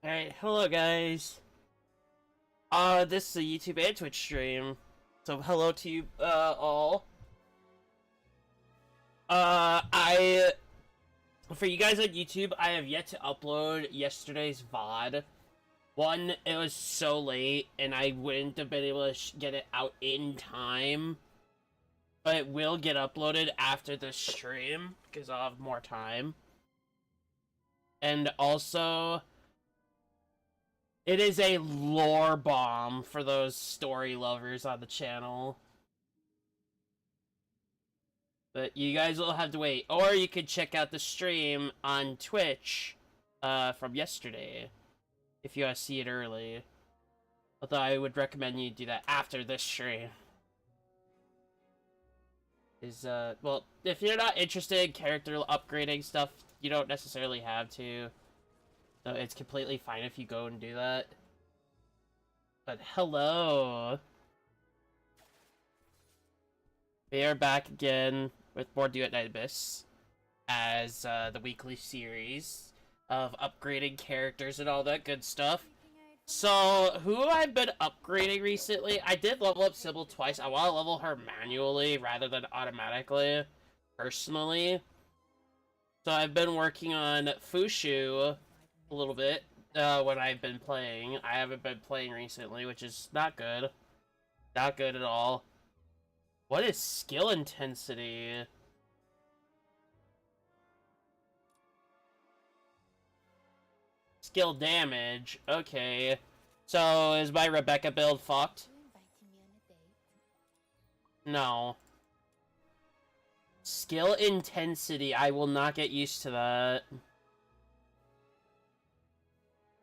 Alright, hello guys. This is a YouTube and Twitch stream. So hello to you, all. For you guys on YouTube, I have yet to upload yesterday's VOD. One, it was so late, and I wouldn't have been able to get it out in time. But it will get uploaded after the stream, because I'll have more time. And also, it is a lore bomb for those story lovers on the channel. But you guys will have to wait. Or you could check out the stream on Twitch from yesterday if you want to see it early. Although I would recommend you do that after this stream. Well, if you're not interested in character upgrading stuff, you don't necessarily have to. So it's completely fine if you go and do that. But hello! We are back again with more Duet Night Abyss as the weekly series of upgrading characters and all that good stuff. So, who I've been upgrading recently, I did level up Sybil twice. I want to level her manually rather than automatically, personally. So I've been working on Fushu a little bit when I've been playing. I haven't been playing recently, which is not good. Not good at all. What is skill intensity? Skill damage. Okay. So, is my Rebecca build fucked? No. Skill intensity. I will not get used to that.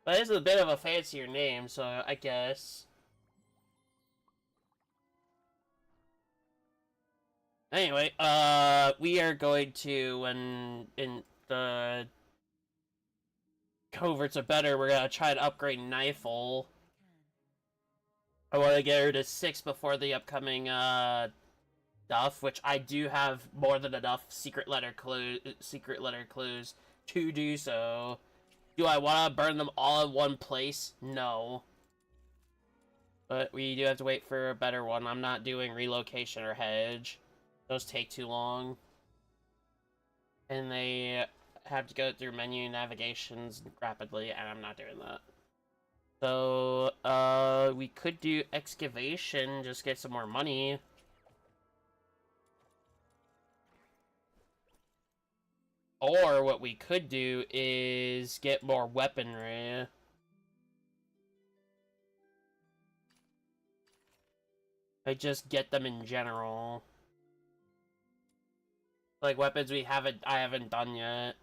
But it's a bit of a fancier name, so I guess. Anyway, we are going to, when in the coverts are better, we're gonna try to upgrade Knifel. I want to get her to 6 before the upcoming, stuff, which I do have more than enough secret letter clues to do so. Do I want to burn them all in one place? No. But we do have to wait for a better one. I'm not doing relocation or hedge. Those take too long. And they have to go through menu navigations rapidly, and I'm not doing that. So, we could do excavation, just get some more money. Or what we could do is get more weaponry. I just get them in general. Like weapons I haven't done yet.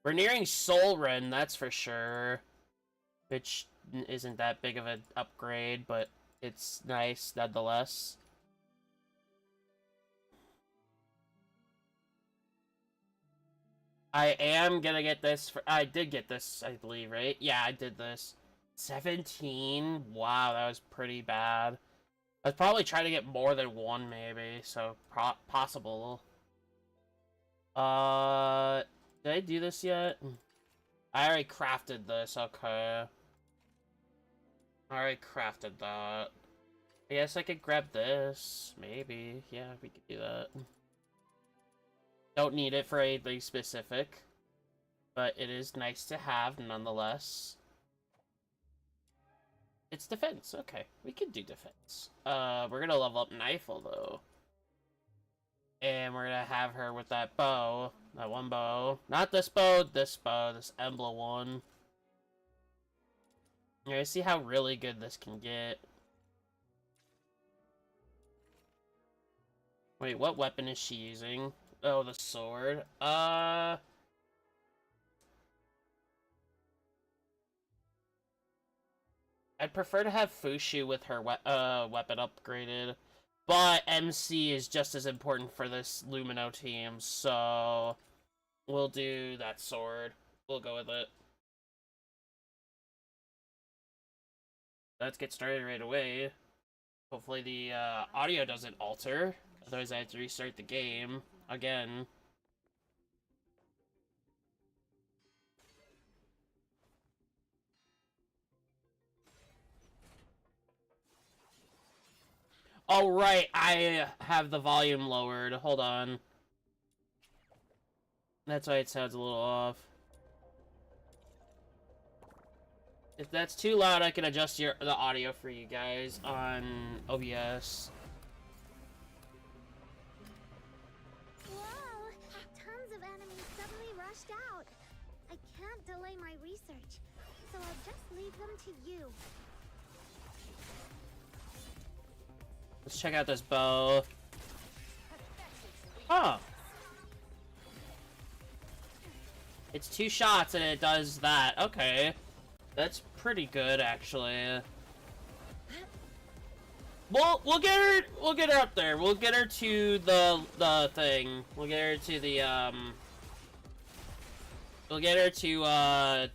We're nearing Soul Ren, that's for sure. Which isn't that big of an upgrade, but it's nice nonetheless. I am gonna get this I did get this, I believe, right? Yeah, I did this. 17? Wow, that was pretty bad. I was probably trying to get more than one, maybe, so possible. Did I do this yet? I already crafted this, okay. I already crafted that. I guess I could grab this, maybe. Yeah, we could do that. Don't need it for anything specific, but it is nice to have nonetheless. It's defense, okay. We can do defense. We're gonna level up Knifel, though. And we're gonna have her with that bow. That one bow. Not this bow, this Embla one. You're gonna see how really good this can get. Wait, what weapon is she using? Oh, the sword. I'd prefer to have Fushu with her weapon upgraded. But MC is just as important for this Lumino team, so we'll do that sword. We'll go with it. Let's get started right away. Hopefully the audio doesn't alter. Otherwise I have to restart the game again. Oh, right, I have the volume lowered. Hold on. That's why it sounds a little off. If that's too loud, I can adjust the audio for you guys on OBS. Whoa! Tons of enemies suddenly rushed out. I can't delay my research, so I'll just leave them to you. Let's check out this bow. Huh. It's 2 shots and it does that. Okay. That's pretty good, actually. We'll get her up there. We'll get her to the thing. We'll get her to the we'll get her to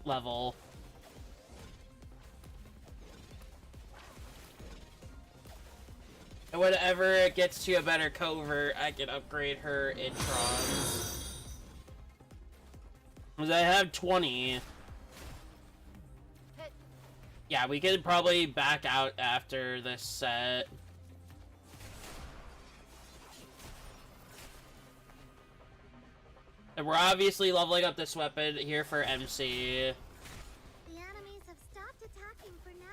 level. And whenever it gets to a better covert, I can upgrade her introns. Because I have 20. Yeah, we could probably back out after this set. And we're obviously leveling up this weapon here for MC. The enemies have stopped attacking for now.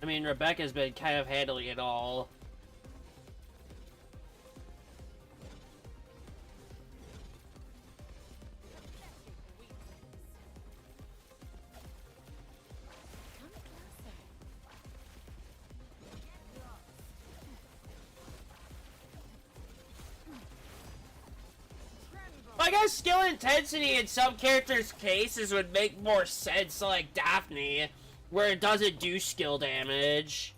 I mean, Rebecca's been kind of handling it all. I guess skill intensity in some characters' cases would make more sense, like Daphne, where it doesn't do skill damage.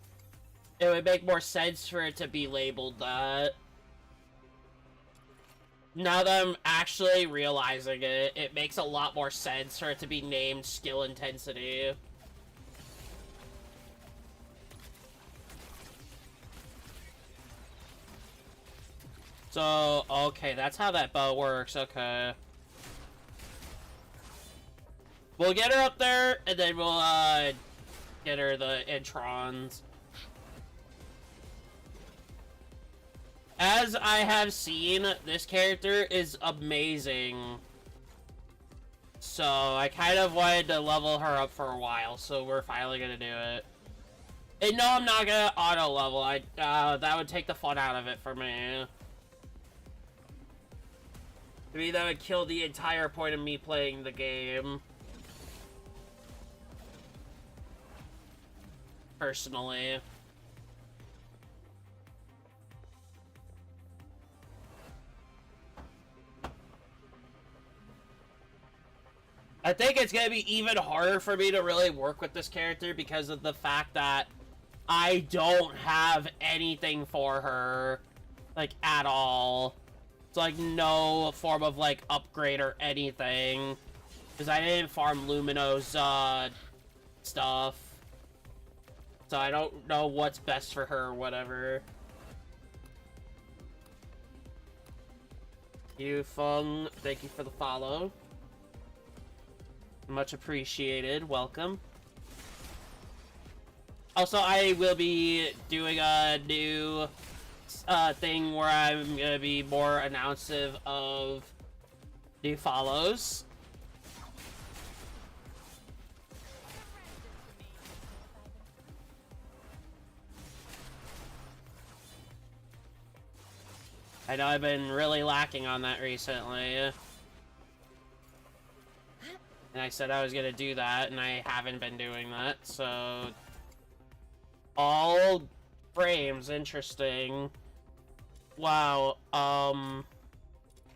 It would make more sense for it to be labeled that. Now that I'm actually realizing it, it makes a lot more sense for it to be named skill intensity. So, okay, that's how that bow works, okay. We'll get her up there, and then we'll, get her the introns. As I have seen, this character is amazing. So, I kind of wanted to level her up for a while, so we're finally gonna do it. And no, I'm not gonna auto-level. That would take the fun out of it for me. To me, that would kill the entire point of me playing the game. Personally. I think it's gonna be even harder for me to really work with this character because of the fact that I don't have anything for her, like, at all. It's like no form of like upgrade or anything. Because I didn't farm Lumino's stuff. So I don't know what's best for her or whatever. You Fung, thank you for the follow. Much appreciated. Welcome. Also, I will be doing a new thing where I'm gonna be more announctive of new follows. I know I've been really lacking on that recently. And I said I was gonna do that, and I haven't been doing that, so... All frames, interesting. Wow, Come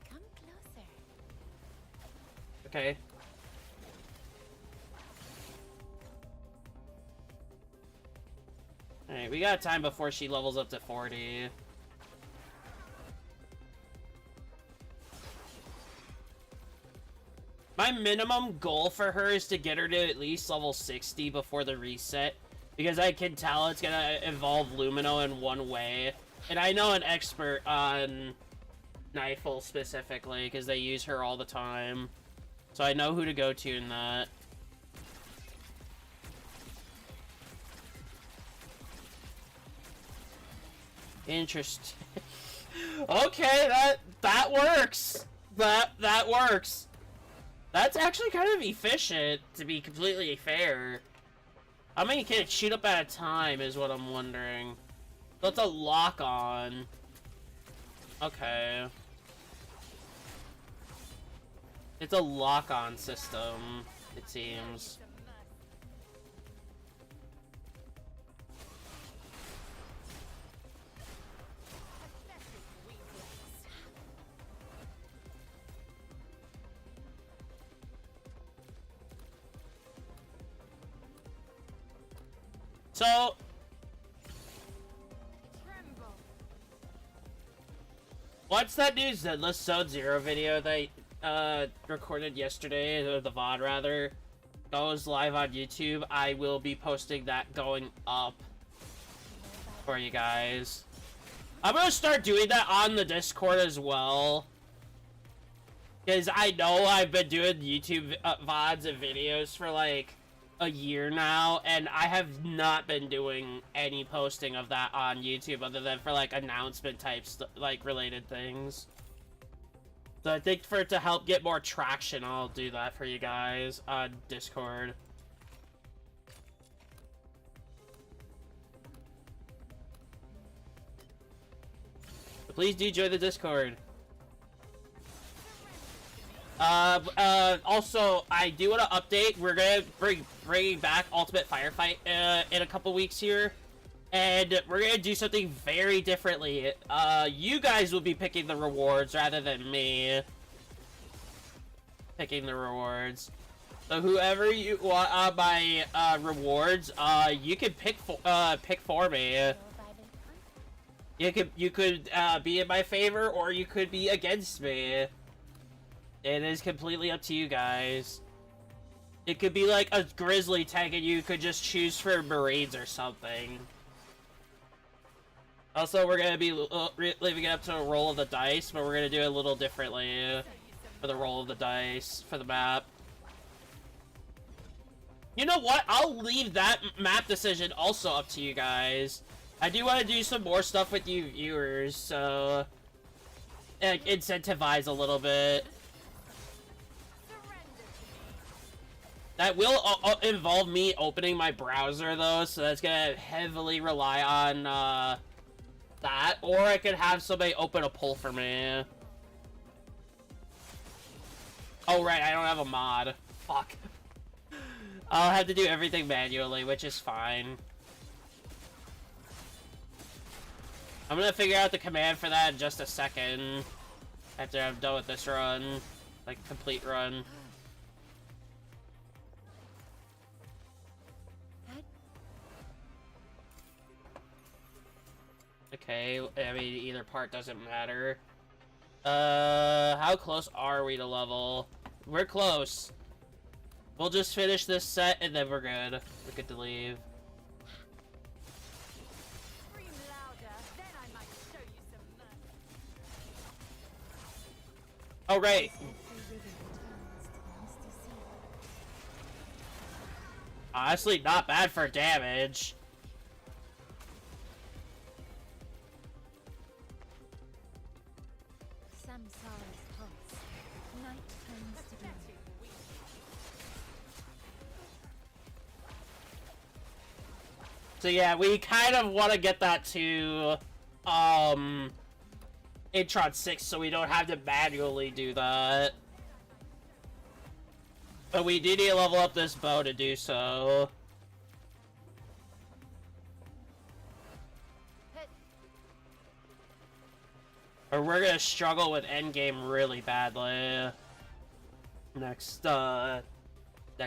closer. Okay. Alright, we got time before she levels up to 40. My minimum goal for her is to get her to at least level 60 before the reset. Because I can tell it's gonna involve Lumino in one way. And I know an expert on Nifle specifically, because they use her all the time. So I know who to go to in that. Interesting. Okay, that works. That works. That's actually kind of efficient, to be completely fair. How many can it shoot up at a time is what I'm wondering. So it's a lock-on. Okay. It's a lock-on system, it seems. So, what's that new Zedless Zone Zero video they recorded yesterday, or the VOD rather, goes live on YouTube? I will be posting that going up for you guys. I'm gonna start doing that on the Discord as well, because I know I've been doing YouTube VODs and videos for like a year now, and I have not been doing any posting of that on YouTube other than for like announcement types, like related things. So I think for it to help get more traction, I'll do that for you guys on Discord. But please do join the Discord. Also, I do want to update. We're gonna bring back Ultimate Firefight in a couple weeks here, and we're gonna do something very differently. You guys will be picking the rewards rather than me picking the rewards. So whoever you want on my rewards, you can pick for me. You could be in my favor, or you could be against me. It is completely up to you guys. It could be like a grizzly tank and you could just choose for Marines or something. Also, we're gonna be leaving it up to a roll of the dice, but we're gonna do it a little differently for the roll of the dice for the map. You know what? I'll leave that map decision also up to you guys. I do want to do some more stuff with you viewers, so like, incentivize a little bit. That will involve me opening my browser, though, so that's gonna heavily rely on that. Or I could have somebody open a poll for me. Oh, right, I don't have a mod. Fuck. I'll have to do everything manually, which is fine. I'm gonna figure out the command for that in just a second. After I'm done with this run. Like, complete run. Okay, I mean, either part doesn't matter. How close are we to level? We're close. We'll just finish this set and then we're good. We're good to leave. Scream louder, then I might show you some mercy. Oh, right. Honestly, not bad for damage. So yeah, we kind of want to get that to, Intron 6 so we don't have to manually do that. But we do need to level up this bow to do so. Or we're gonna struggle with endgame really badly. Next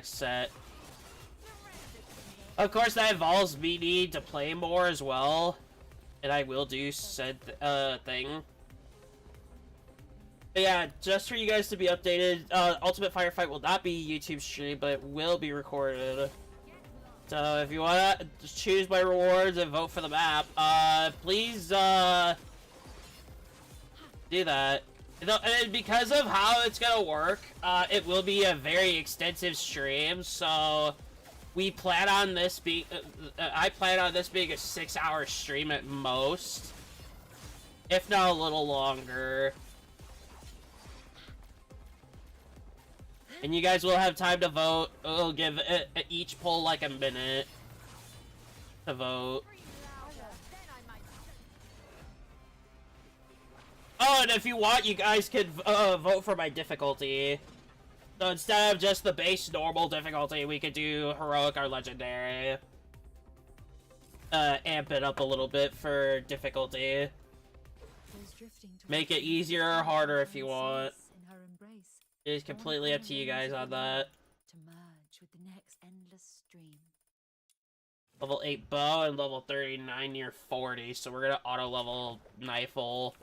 set. Of course, that involves me needing to play more as well. And I will do said thing. But yeah, just for you guys to be updated, Ultimate Firefight will not be YouTube stream, but it will be recorded. So if you wanna choose my rewards and vote for the map, please, do that. And because of how it's gonna work, it will be a very extensive stream, so we plan on this being, I plan on this being a 6-hour stream at most, if not a little longer. And you guys will have time to vote. We'll give each poll like a minute to vote. Oh, and if you want, you guys could vote for my difficulty. So instead of just the base normal difficulty, we could do heroic or legendary. Amp it up a little bit for difficulty. Make it easier or harder if you want. It's completely up to you guys on that. To merge with the next endless stream. Level 8 bow and level 39 near 40, so we're gonna auto level Knifle.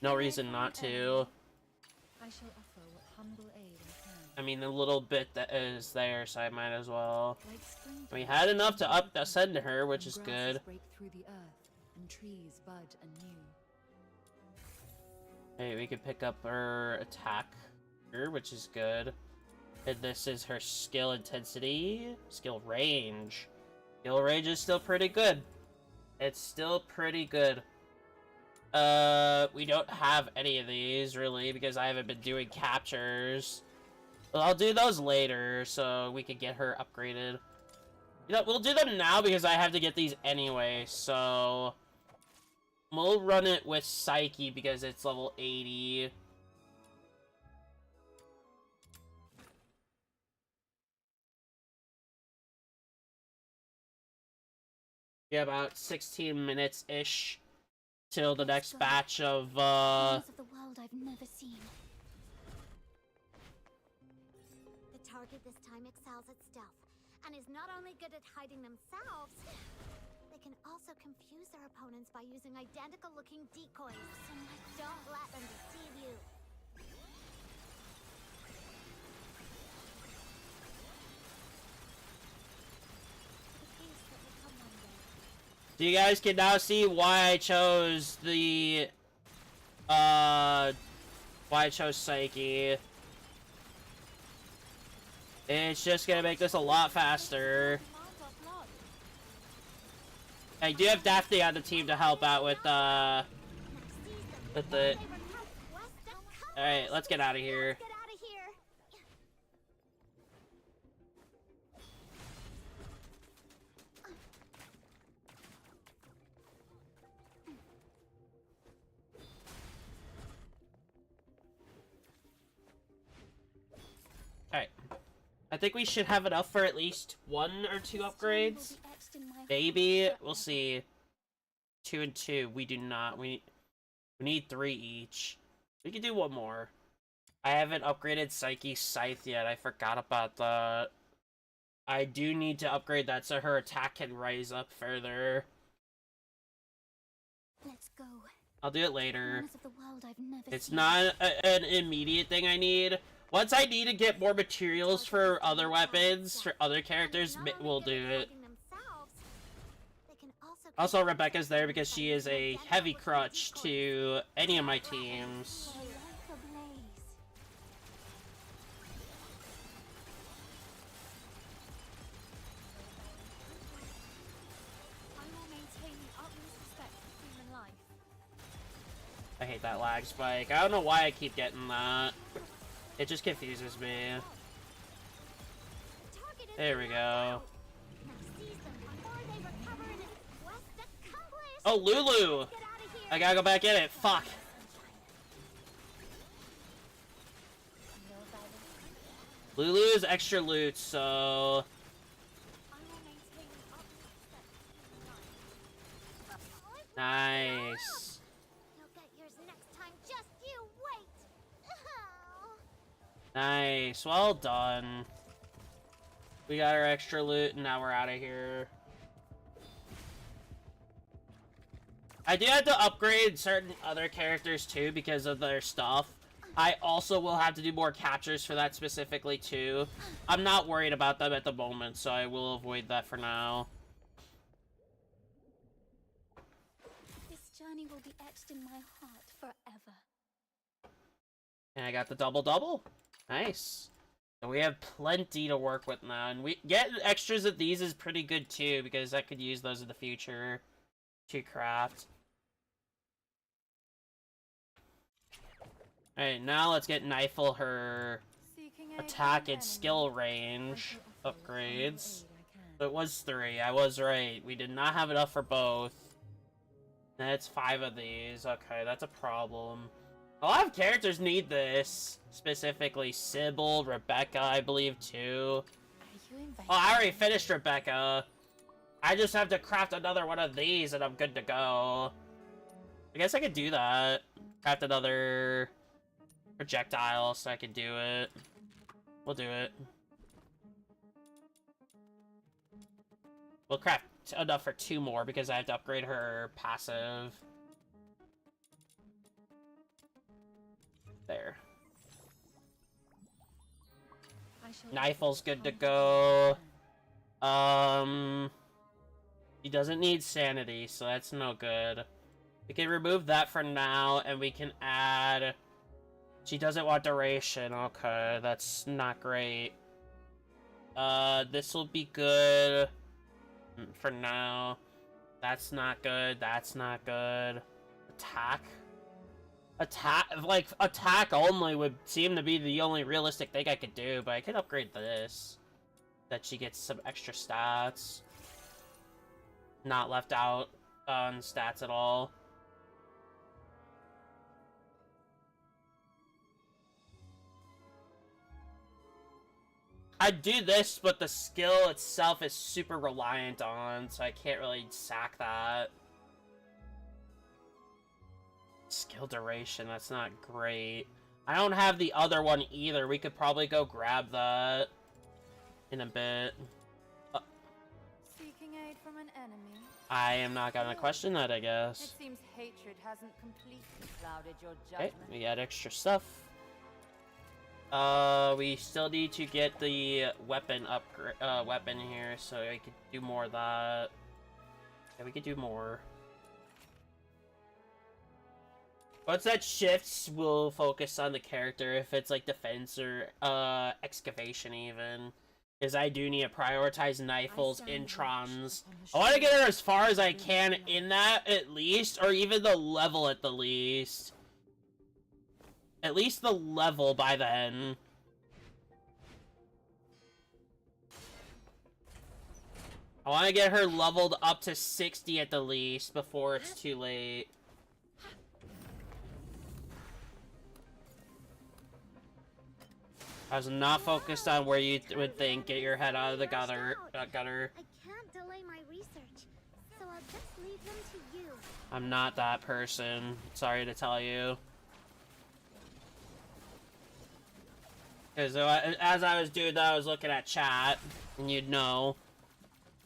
No reason not to. I shall offer what humble aid I can. I mean, the little bit that is there, so I might as well. We had enough to ascend to her, which is good. Break through the earth, and trees bud anew. Hey, we could pick up her attack here, which is good. And this is her skill intensity. Skill range. Skill range is still pretty good. It's still pretty good. We don't have any of these, really, because I haven't been doing captures. But I'll do those later, so we can get her upgraded. You know, we'll do them now, because I have to get these anyway, so... We'll run it with Psyche, because it's level 80. Yeah, about 16 minutes-ish till the next batch of, Corners of the world I've never seen. The target this time excels at stealth, and is not only good at hiding themselves, they can also confuse their opponents by using identical-looking decoys. Don't let them deceive you. So you guys can now see why I chose the, why I chose Psyche. It's just gonna make this a lot faster. I do have Daphne on the team to help out with the... Alright, let's get out of here. Alright. I think we should have enough for at least 1 or 2 upgrades. Maybe. We'll see. 2 and 2. We do not. We need 3 each. We can do 1 more. I haven't upgraded Psyche's Scythe yet. I forgot about that. I do need to upgrade that so her attack can rise up further. Let's go. I'll do it later. Corners of the world I've never It's seen. not an immediate thing I need. Once I need to get more materials for other weapons, for other characters, we'll do it. Also, Rebecca's there because she is a heavy crutch to any of my teams. I will maintain the utmost respect for human life. I hate that lag spike. I don't know why I keep getting that. It just confuses me. There we go. Oh, Lulu! I gotta go back in it. Fuck. Lulu is extra loot, so... Nice. You'll get yours next time, just you wait. Nice. Well done. We got our extra loot, and now we're out of here. I do have to upgrade certain other characters, too, because of their stuff. I also will have to do more captures for that specifically, too. I'm not worried about them at the moment, so I will avoid that for now. This journey will be etched in my heart forever. And I got the double-double. Nice. So we have plenty to work with now, and getting extras of these is pretty good, too, because I could use those in the future to craft. Alright, now let's get Nifel her attack and skill range upgrades. So it was 3, I was right. We did not have enough for both. That's 5 of these. Okay, that's a problem. A lot of characters need this. Specifically, Sybil, Rebecca, I believe, too. Oh, I already finished Rebecca. I just have to craft another one of these and I'm good to go. I guess I could do that. Craft another projectile so I can do it. We'll do it. We'll craft enough for 2 more because I have to upgrade her passive. There. Nifel's good to go. He doesn't need sanity, so that's no good. We can remove that for now, and we can add... She doesn't want duration. Okay, that's not great. This will be good for now. That's not good. That's not good. Attack? Attack only would seem to be the only realistic thing I could do, but I could upgrade this. That she gets some extra stats. Not left out on stats at all. I'd do this, but the skill itself is super reliant on, so I can't really sack that. Skill duration, that's not great. I don't have the other one either. We could probably go grab that in a bit. Seeking aid from an enemy. I am not gonna question that, I guess. It seems hatred hasn't completely clouded your Okay, judgment. we got extra stuff. We still need to get the weapon weapon here, so I could do more of that. Yeah, we could do more. Once that shifts, we'll focus on the character, if it's like defense or excavation even. Because I do need to prioritize Nifel's introns. I want to get her as far as I can in that, at least, or even the level at the least. At least the level by then. I want to get her leveled up to 60 at the least before it's too late. I was not focused on where you would think. Get your head out of the gutter. I can't delay my research, so I'll just leave them to you. I'm not that person. Sorry to tell you. Because as I was doing that, I was looking at chat, and you'd know.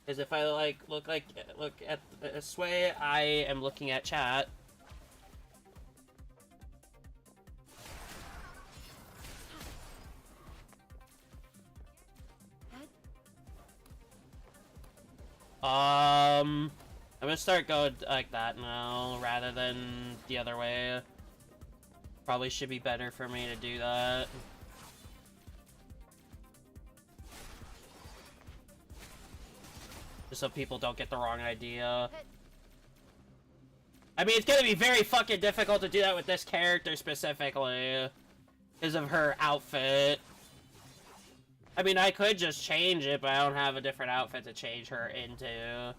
Because if I look at this way, I am looking at chat. I'm gonna start going like that now, rather than the other way. Probably should be better for me to do that. Just so people don't get the wrong idea. I mean, it's gonna be very fucking difficult to do that with this character specifically. Because of her outfit. I mean, I could just change it, but I don't have a different outfit to change her into.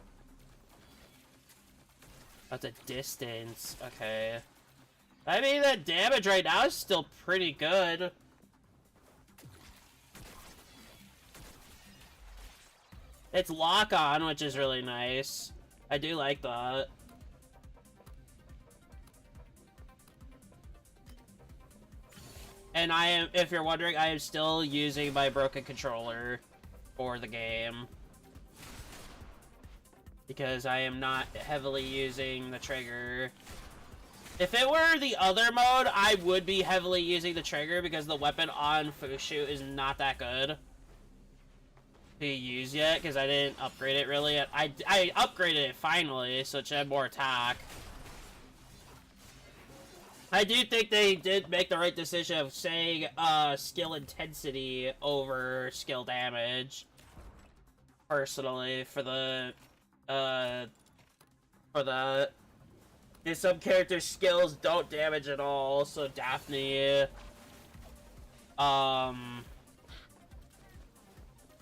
That's a distance. Okay. I mean, the damage right now is still pretty good. It's lock-on, which is really nice. I do like that. And I am, if you're wondering, I am still using my broken controller for the game. Because I am not heavily using the trigger. If it were the other mode, I would be heavily using the trigger because the weapon on Fushu is not that good to use yet because I didn't upgrade it really. I upgraded it finally, so it should have more attack. I do think they did make the right decision of saying skill intensity over skill damage. Personally, for the because some characters' skills don't damage at all, so Daphne,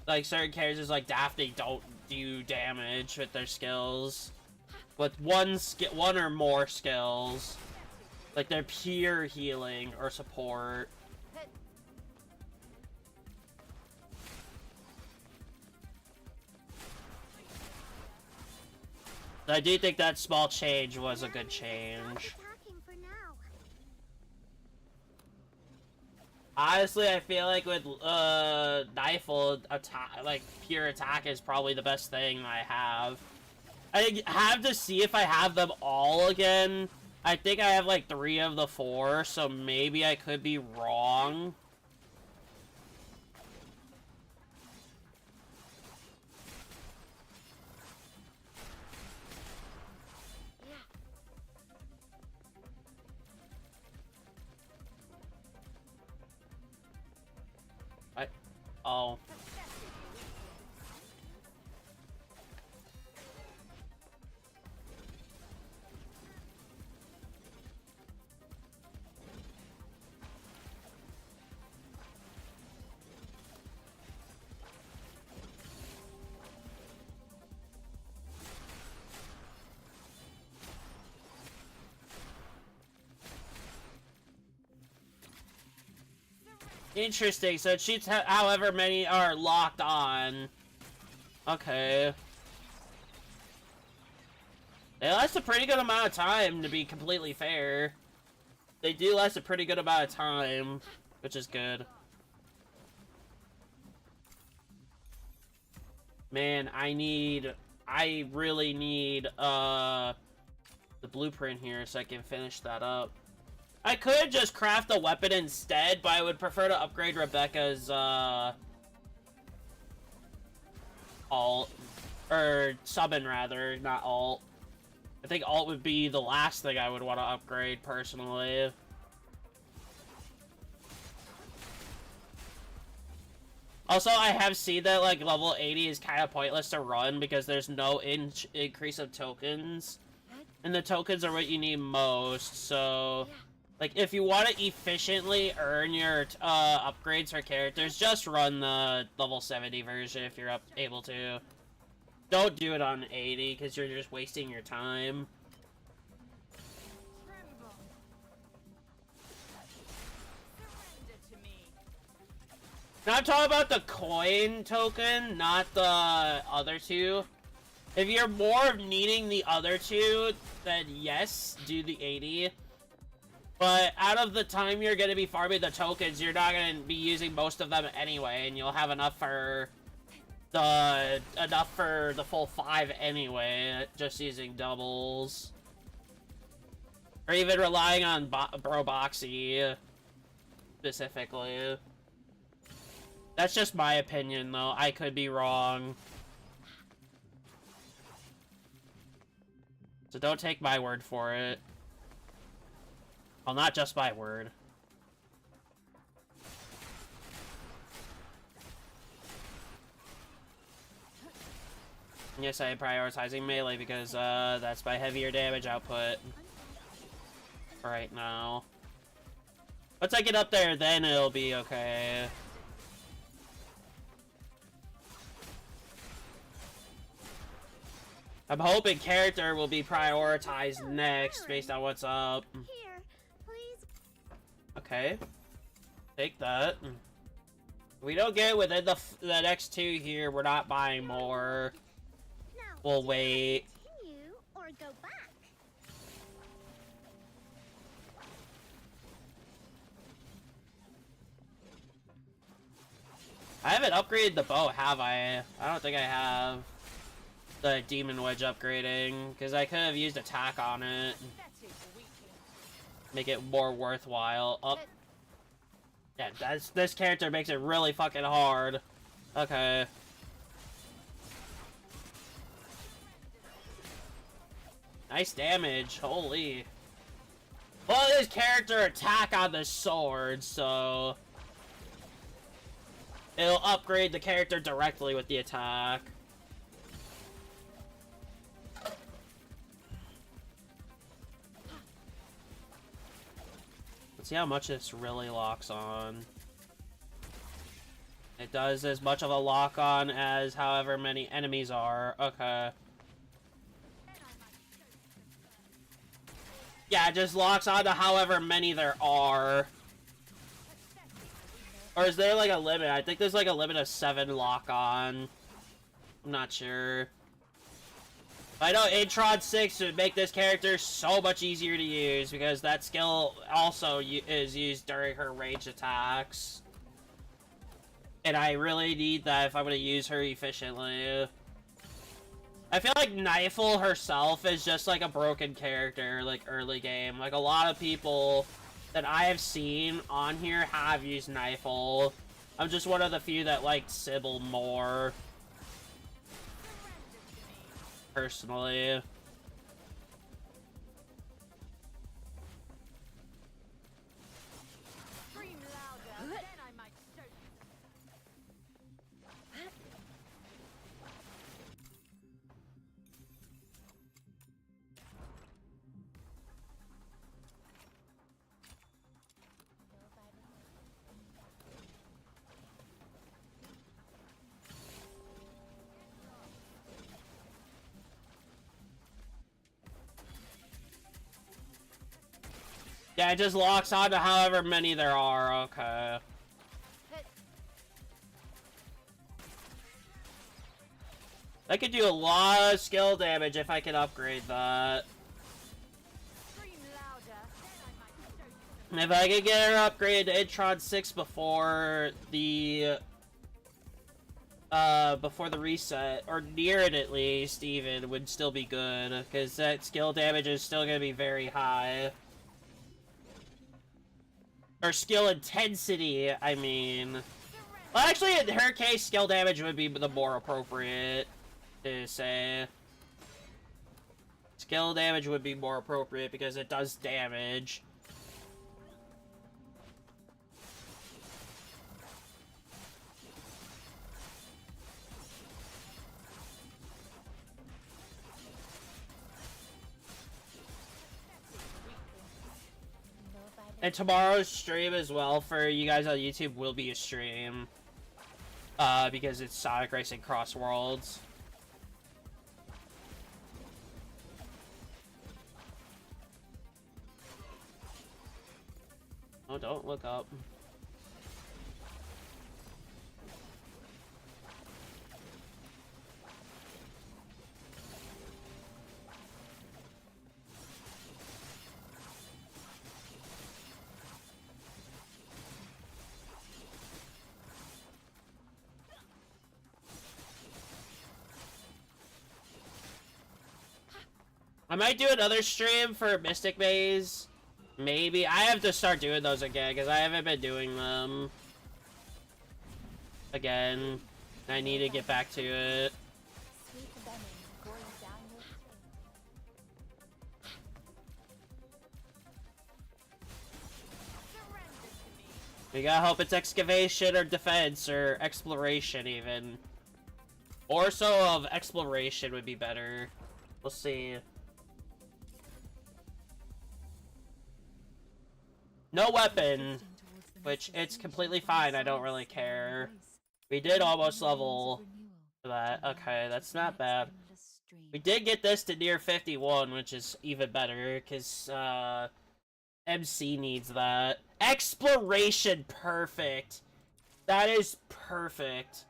like certain characters like Daphne don't do damage with their skills. With one or more skills. Like they're pure healing or support. I do think that small change was a good change. Honestly, I feel like with Nightfall, like pure attack is probably the best thing I have. I have to see if I have them all again. I think I have like 3 of the 4, so maybe I could be wrong. Oh. Interesting, so it shoots however many are locked on. Okay. They last a pretty good amount of time, to be completely fair. They do last a pretty good amount of time, which is good. Man, I really need, the blueprint here so I can finish that up. I could just craft a weapon instead, but I would prefer to upgrade Rebecca's, alt. Or summon, rather, not alt. I think alt would be the last thing I would want to upgrade, personally. Also, I have seen that, like, level 80 is kind of pointless to run because there's no increase of tokens. And the tokens are what you need most, so... Like, if you want to efficiently earn your upgrades for characters, just run the level 70 version if you're able to. Don't do it on 80, because you're just wasting your time. Now I'm talking about the coin token, not the other two. If you're more of needing the other two, then yes, do the 80. But out of the time you're going to be farming the tokens, you're not going to be using most of them anyway, and you'll have enough for the full 5 anyway, just using doubles. Or even relying on Bro Boxy specifically. That's just my opinion, though. I could be wrong. So don't take my word for it. Well, not just my word. Yes, I am prioritizing melee because that's my heavier damage output right now. Once I get up there, then it'll be okay. I'm hoping character will be prioritized next based on what's up. Here, please. Okay. Take that. If we don't get within the next 2 here, we're not buying more. Now, We'll wait. continue or go back. I haven't upgraded the bow, have I? I don't think I have. The Demon Wedge upgrading, because I could have used attack on it. make it more worthwhile. Oh. Yeah, this character makes it really fucking hard. Okay. Nice damage, holy. Well, this character attack on the sword, so it'll upgrade the character directly with the attack. Let's see how much this really locks on. It does as much of a lock on as however many enemies are. Okay. Yeah, it just locks on to however many there are. Or is there like a limit? I think there's like a limit of 7 lock on. I'm not sure. I know Intron 6 would make this character so much easier to use because that skill also is used during her ranged attacks. And I really need that if I'm going to use her efficiently. I feel like Knifel herself is just like a broken character, like early game. Like a lot of people that I have seen on here have used Knifel. I'm just one of the few that like Sybil more. Personally. Yeah, it just locks on to however many there are, okay. I could do a lot of skill damage if I could upgrade that. If I could get her upgraded to Intron 6 before the reset, or near it at least, even, would still be good, because that skill damage is still going to be very high. Or skill intensity, I mean. Well, actually, in her case, skill damage would be the more appropriate to say. Skill damage would be more appropriate because it does damage. And tomorrow's stream as well for you guys on YouTube will be a stream. Because it's Sonic Racing Cross Worlds. Oh, don't look up. I might do another stream for Mystic Maze. Maybe. I have to start doing those again, because I haven't been doing them. Again. I need to get back to it. We gotta hope it's excavation or defense or exploration even. Or so of exploration would be better. We'll see. No weapon, which it's completely fine. I don't really care. We did almost level for that. Okay, that's not bad. We did get this to near 51, which is even better, because MC needs that. Exploration, perfect. That is perfect.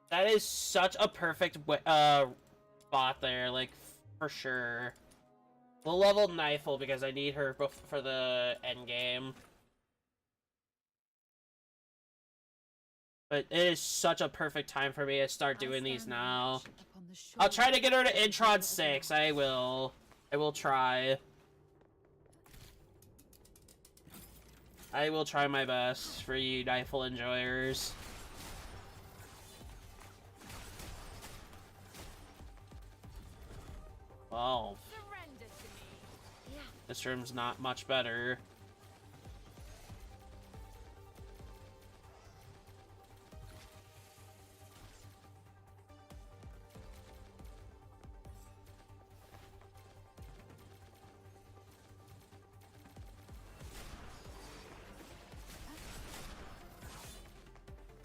That is such a perfect spot there, like, for sure. We'll level Knifel because I need her for the end game. But it is such a perfect time for me to start doing these now. I'll try to get her to Intron 6. I will. I will try. I will try my best for you Knifeful enjoyers. Well, this room's not much better.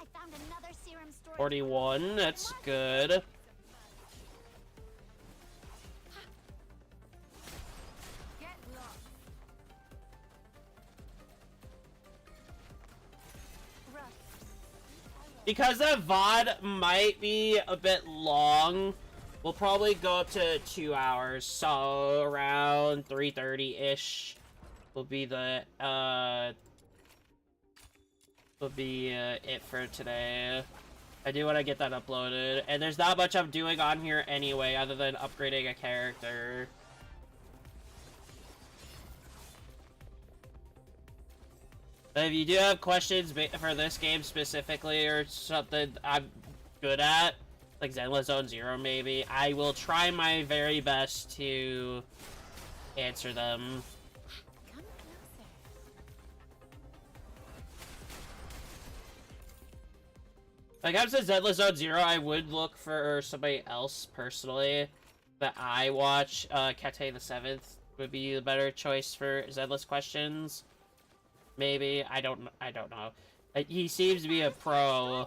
I found another serum storage. 41, that's good. Because that VOD might be a bit long, we'll probably go up to 2 hours, so around 3:30-ish will be the, it for today. I do want to get that uploaded, and there's not much I'm doing on here anyway, other than upgrading a character. If you do have questions for this game specifically, or something I'm good at, like Zenless Zone Zero maybe, I will try my very best to answer them. Come closer. When it comes to Zenless Zone Zero, I would look for somebody else, personally, that I watch. Kate the 7th would be the better choice for Zenless questions. Maybe, I don't know. He seems to be a pro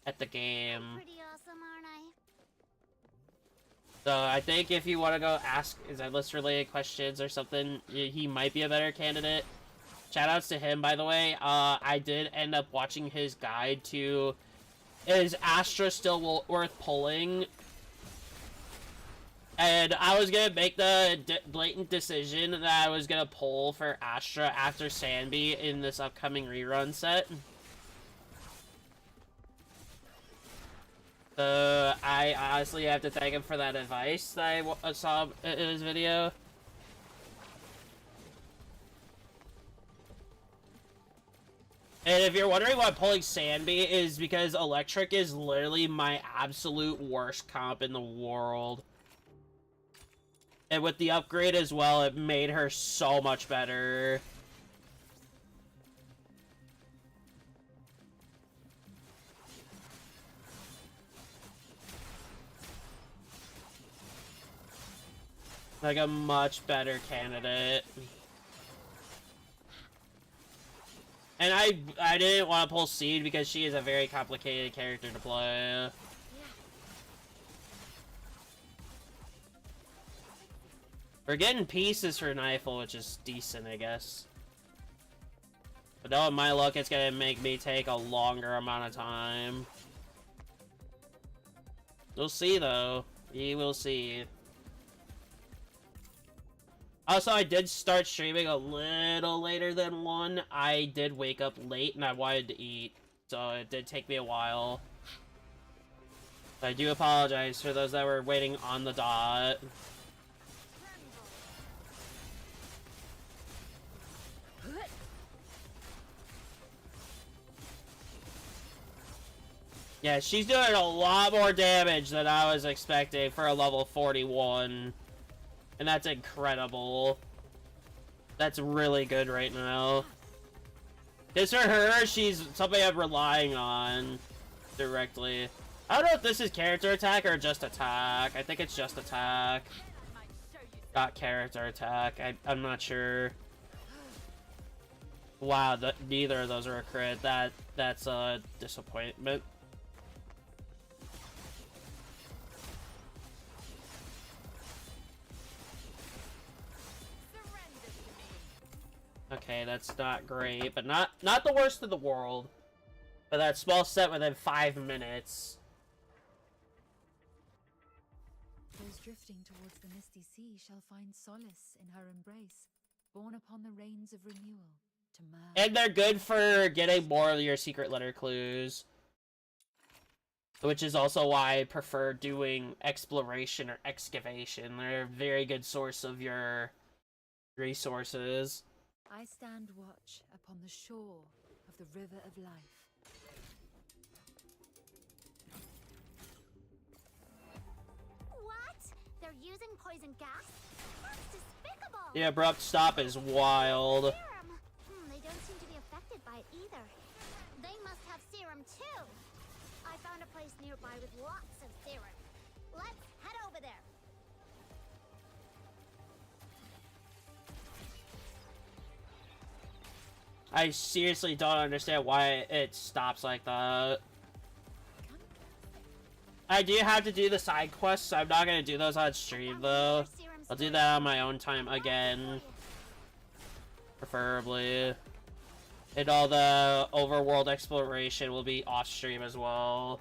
at the game. Pretty awesome, aren't I? So I think if you want to go ask Zenless related questions or something, he might be a better candidate. Shoutouts to him, by the way. I did end up watching his guide to Is Astra Still Worth Pulling? And I was gonna make the blatant decision that I was gonna pull for Astra after Sanby in this upcoming rerun set. So I honestly have to thank him for that advice that I saw in his video. And if you're wondering why pulling Sanby is because Electric is literally my absolute worst comp in the world. And with the upgrade as well, it made her so much better. Like a much better candidate. And I didn't want to pull Seed because she is a very complicated character to play. We're getting pieces for Knifeful, which is decent, I guess. But knowing my luck, it's gonna make me take a longer amount of time. We'll see, though. We will see. Also, I did start streaming a little later than 1. I did wake up late, and I wanted to eat. So it did take me a while. I do apologize for those that were waiting on the dot. Yeah, she's doing a lot more damage than I was expecting for a level 41. And that's incredible. That's really good right now. Because for her, she's somebody I'm relying on directly. I don't know if this is character attack or just attack. I think it's just attack. Not character attack. I'm not sure. Wow, neither of those are a crit. That's a disappointment. Okay, that's not great, but not the worst in the world. But that small set within 5 minutes. Those drifting towards the misty sea shall find solace in her embrace, borne upon the rains of renewal, to merge. And they're good for getting more of your secret letter clues. Which is also why I prefer doing exploration or excavation. They're a very good source of your resources. I stand watch upon the shore of the river of life. What? They're using poison gas? That's despicable! The abrupt stop is wild. Serum! They don't seem to be affected by it either. They must have serum too. I found a place nearby with lots of serum. Let's head over there. I seriously don't understand why it stops like that. I do have to do the side quests. I'm not gonna do those on stream though. I'll do that on my own time again. Preferably. And all the overworld exploration will be off stream as well.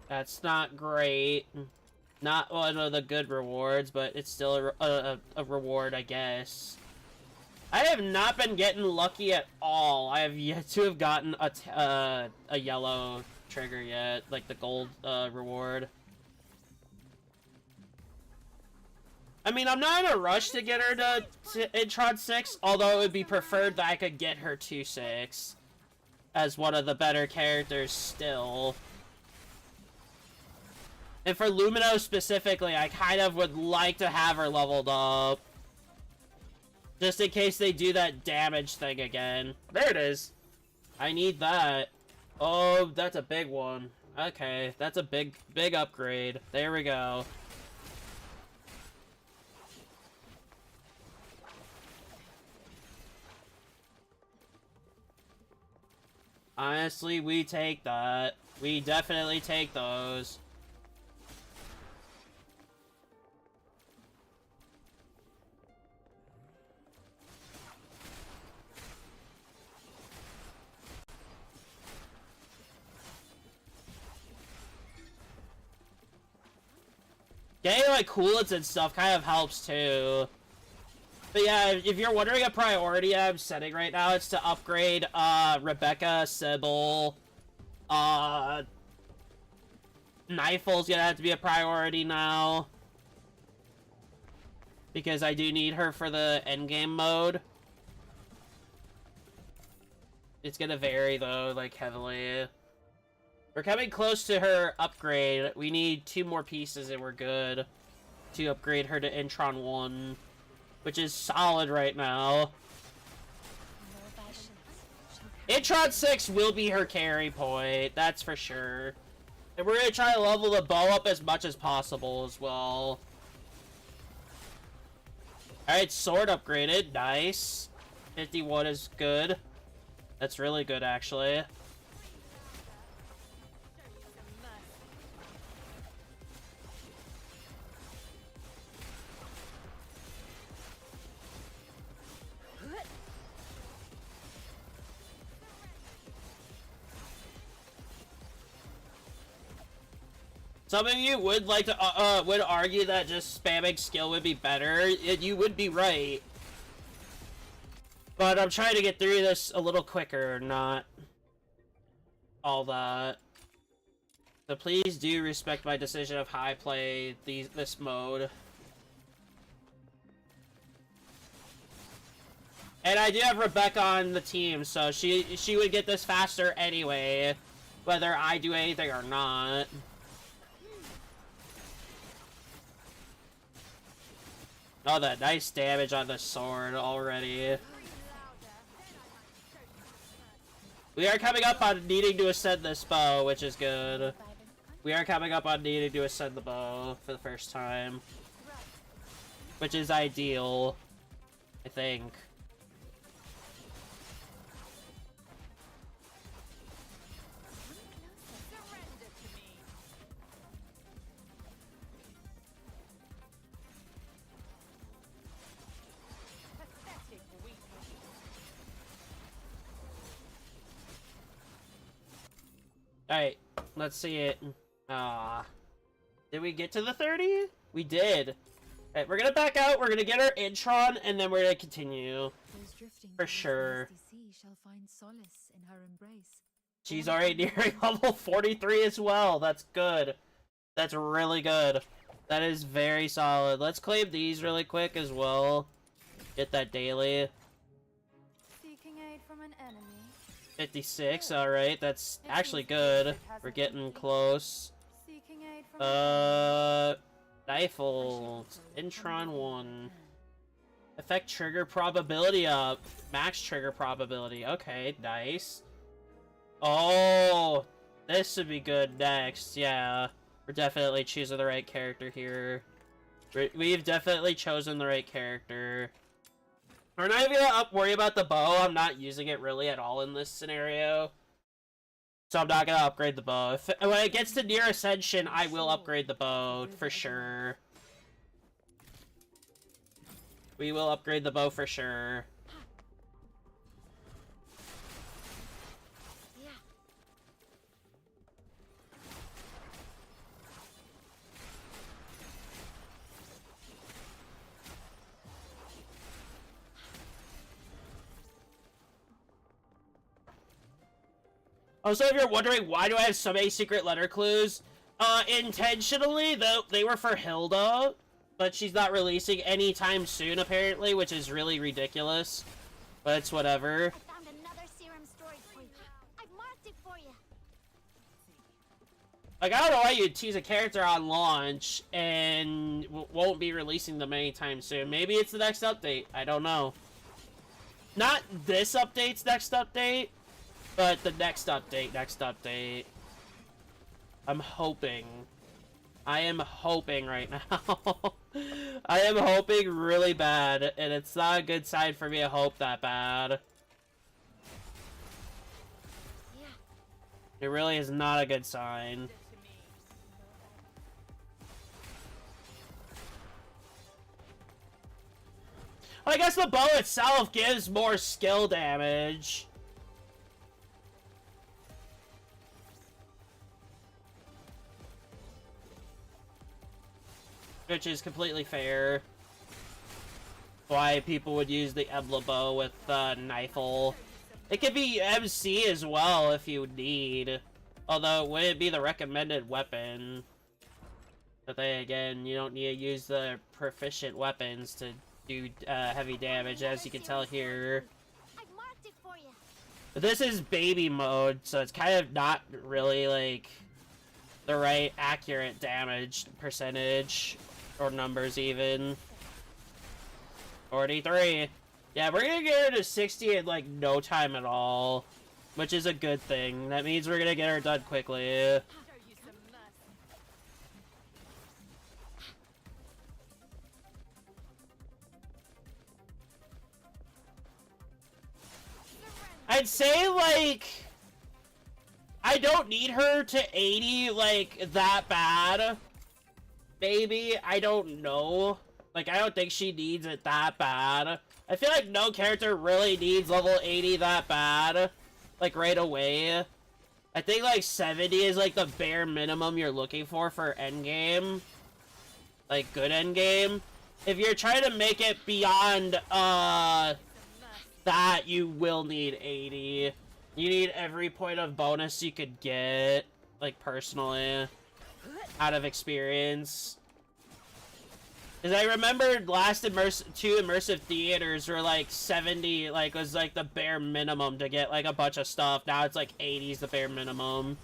That's not great. Not one of the good rewards, but it's still a reward, I guess. I have not been getting lucky at all. I have yet to have gotten a yellow trigger yet, like the gold reward. I mean, I'm not in a rush to get her to Intron 6, although it would be preferred that I could get her to 6 as one of the better characters still. And for Lumino specifically, I kind of would like to have her leveled up. Just in case they do that damage thing again. There it is. I need that. Oh, that's a big one. Okay, that's a big upgrade. There we go. Honestly, we take that. We definitely take those. Getting like coolants and stuff kind of helps too. But yeah, if you're wondering a priority I'm setting right now, it's to upgrade Rebecca, Sybil, Nifel's gonna have to be a priority now. Because I do need her for the endgame mode. It's gonna vary though, like heavily. We're coming close to her upgrade. We need 2 more pieces and we're good to upgrade her to Intron 1, which is solid right now. Intron 6 will be her carry point, that's for sure. And we're gonna try to level the bow up as much as possible as well. Alright, sword upgraded, nice. 51 is good. That's really good, actually. Some of you would like to would argue that just spamming skill would be better. You would be right. But I'm trying to get through this a little quicker, not all that. So please do respect my decision of how I play this mode. And I do have Rebecca on the team, so she would get this faster anyway, whether I do anything or not. Oh, that nice damage on the sword already. We are coming up on needing to ascend this bow, which is good. We are coming up on needing to ascend the bow for the first time. Which is ideal, I think. Alright, let's see it. Did we get to the 30? We did. Alright, we're gonna back out, we're gonna get our intron, and then we're gonna continue. For sure. Shall find solace in her embrace. She's already nearing level 43 as well. That's good. That's really good. That is very solid. Let's claim these really quick as well. Get that daily. Seeking aid from an enemy. 56, alright. That's actually good. We're getting close. Seeking aid from Rifle. Intron 1. Effect trigger probability up. Max trigger probability. Okay, nice. Oh, this would be good next. Yeah, we're definitely choosing the right character here. We've definitely chosen the right character. We're not even gonna worry about the bow. I'm not using it really at all in this scenario. So I'm not gonna upgrade the bow. When it gets to near Ascension, I will upgrade the bow for sure. We will upgrade the bow for sure. Also, if you're wondering why do I have so many secret letter clues, intentionally, though, they were for Hilda, but she's not releasing anytime soon, apparently, which is really ridiculous. But it's whatever. I found another serum storage point. I've marked it for you. Like, I don't know why you'd tease a character on launch and won't be releasing them anytime soon. Maybe it's the next update. I don't know. Not this update's next update, but the next update. I'm hoping. I am hoping right now. I am hoping really bad, and it's not a good sign for me to hope that bad. It really is not a good sign. I guess the bow itself gives more skill damage. Which is completely fair. Why people would use the Ebla bow with Knifle. It could be MC as well if you need. Although it wouldn't be the recommended weapon. But then again, you don't need to use the proficient weapons to do heavy damage, as you can tell here. I've marked it for you. But this is baby mode, so it's kind of not really like the right accurate damage percentage. Or numbers even. 43. Yeah, we're gonna get her to 60 in like no time at all. Which is a good thing. That means we're gonna get her done quickly. I'd say like I don't need her to 80 like that bad. Maybe, I don't know. Like, I don't think she needs it that bad. I feel like no character really needs level 80 that bad. Like, right away. I think, like, 70 is, like, the bare minimum you're looking for endgame. Like, good endgame. If you're trying to make it beyond, that, you will need 80. You need every point of bonus you could get. Like, personally. Out of experience. Because I remembered last two immersive theaters were like 70, like was like the bare minimum to get like a bunch of stuff. Now it's like 80 is the bare minimum.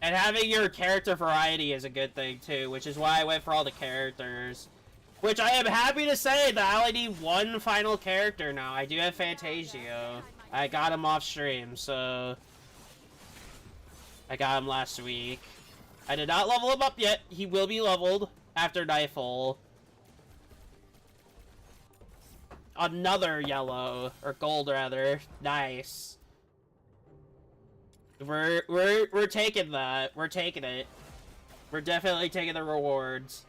And having your character variety is a good thing too, which is why I went for all the characters. Which I am happy to say that I only need one final character now. I do have Fantasio. I got him off stream, so I got him last week. I did not level him up yet. He will be leveled after Nightfall. Another yellow, or gold rather. Nice. We're taking that. We're taking it. We're definitely taking the rewards.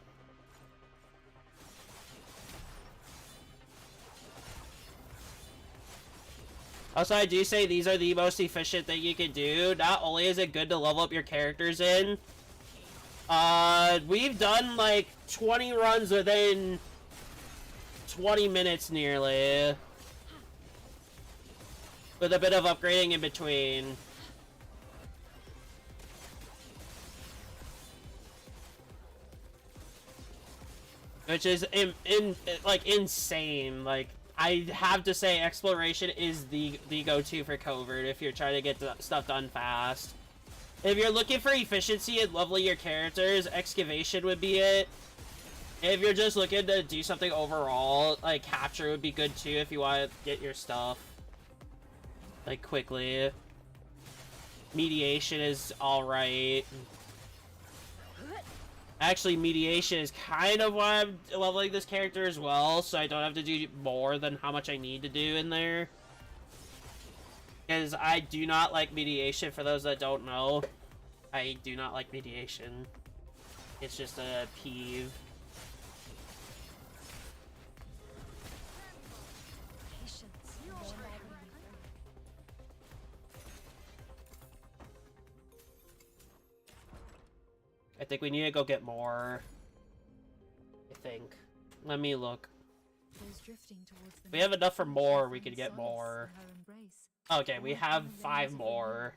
Also, I do say these are the most efficient thing you can do. Not only is it good to level up your characters in, we've done like 20 runs within 20 minutes nearly. With a bit of upgrading in between. Which is like insane. Like, I have to say exploration is the go-to for covert if you're trying to get stuff done fast. If you're looking for efficiency and leveling your characters, excavation would be it. If you're just looking to do something overall, like capture would be good too if you want to get your stuff like quickly. Mediation is alright. Actually, mediation is kind of why I'm leveling this character as well, so I don't have to do more than how much I need to do in there. Because I do not like mediation, for those that don't know. I do not like mediation. It's just a peeve. I think we need to go get more. I think. Let me look. We have enough for more, we could get more. Okay, we have 5 more.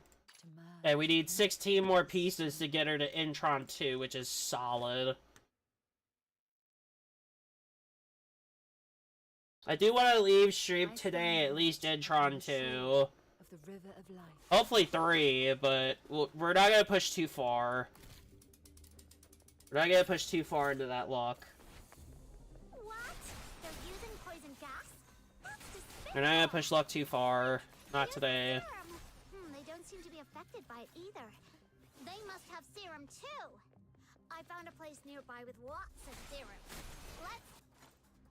And we need 16 more pieces to get her to Intron 2, which is solid. I do want to leave stream today, at least Intron 2. Hopefully 3, but we're not going to push too far. We're not going to push too far into that lock. What? They're using poison gas? That's despicable. We're not going to push luck too far. Not today. They don't seem to be affected by it either. They must have serum too. I found a place nearby with lots of serum. Let's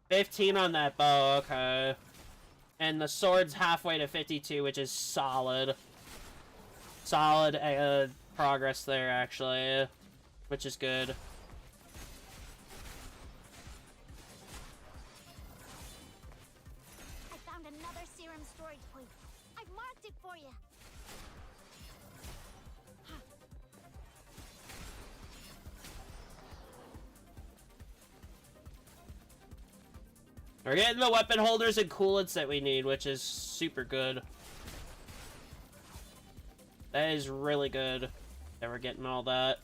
15 on that bow, okay. And the sword's halfway to 52, which is solid. Solid progress there, actually. Which is good. I found another serum storage point. I've marked it for you. We're getting the weapon holders and coolants that we need, which is super good. That is really good that we're getting all that.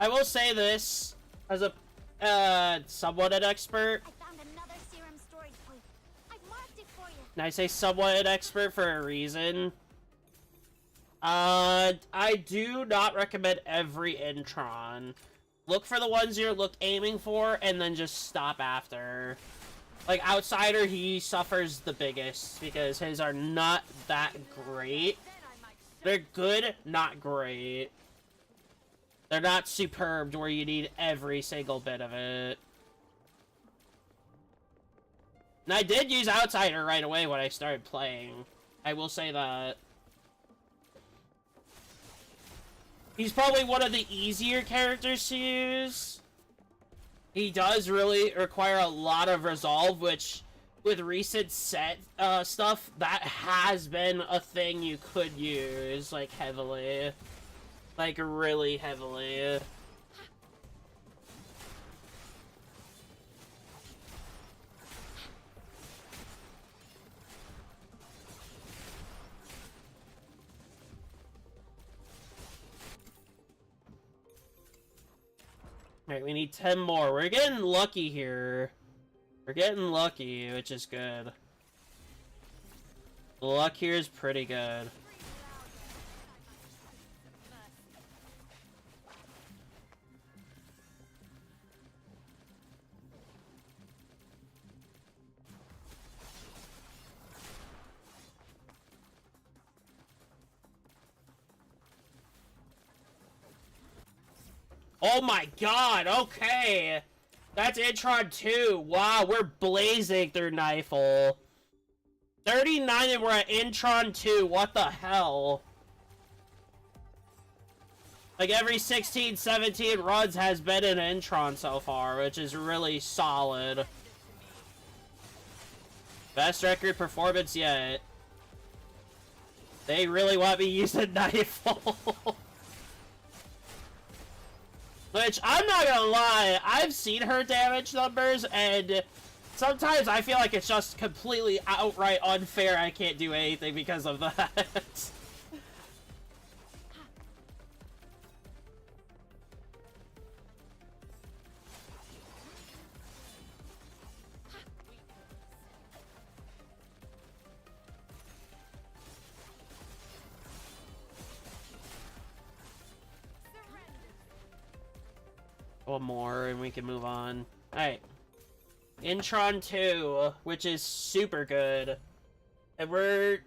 I will say this, as a, somewhat an expert. I found another serum storage point. I've marked it for you. And I say somewhat an expert for a reason. I do not recommend every Intron. Look for the ones you're aiming for, and then just stop after. Like, Outsider, he suffers the biggest, because his are not that great. They're good, not great. They're not superb where you need every single bit of it. And I did use Outsider right away when I started playing. I will say that. He's probably one of the easier characters to use. He does really require a lot of resolve, which, with recent set stuff, that has been a thing you could use, like, heavily. Like, really heavily. Alright, we need 10 more. We're getting lucky here. We're getting lucky, which is good. The luck here is pretty good. Oh my god, okay. That's Intron 2. Wow, we're blazing through Nightfall. 39 and we're at Intron 2. What the hell? Like every 16, 17 runs has been an Intron so far, which is really solid. Best record performance yet. They really want me using Nightfall. Which, I'm not gonna lie, I've seen her damage numbers, and sometimes I feel like it's just completely outright unfair I can't do anything because of that. One more and we can move on. Alright. Intron 2, which is super good. And we're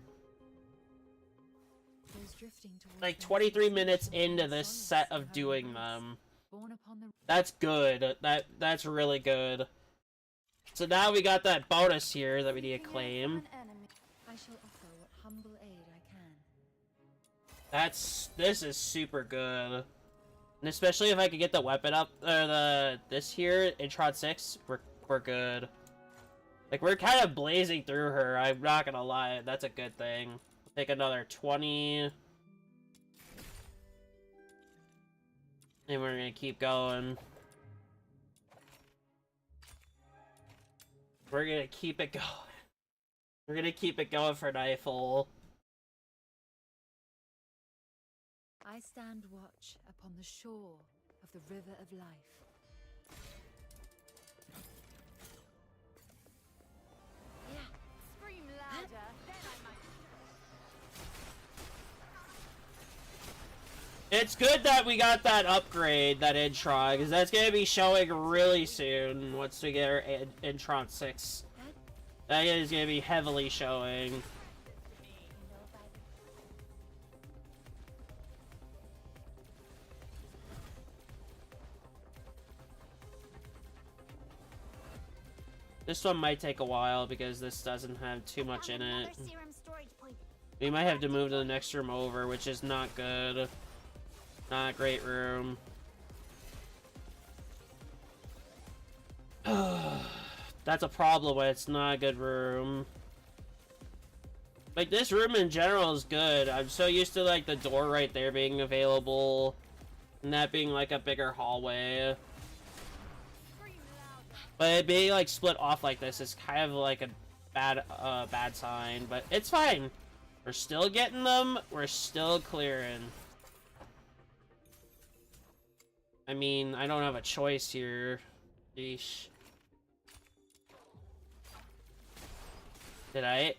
like 23 minutes into this set of doing them. That's good. That's really good. So now we got that bonus here that we need to claim. I shall offer what humble aid I can. This is super good. And especially if I could get the weapon up, or this here, Intron 6, we're good. Like, we're kind of blazing through her, I'm not gonna lie, that's a good thing. Take another 20. And we're gonna keep going. We're gonna keep it going. We're gonna keep it going for Nightfall. I stand watch upon the shore of the river of life. Scream louder, then I might. It's good that we got that upgrade, that Intron, because that's gonna be showing really soon once we get our Intron 6. That is gonna be heavily showing. This one might take a while because this doesn't have too much in it. We might have to move to the next room over, which is not good. Not a great room. That's a problem when it's not a good room. Like, this room in general is good. I'm so used to, like, the door right there being available. And that being, like, a bigger hallway. But it being, like, split off like this is kind of, like, a bad sign. But it's fine. We're still getting them. We're still clearing. I mean, I don't have a choice here. Yeesh. Did I?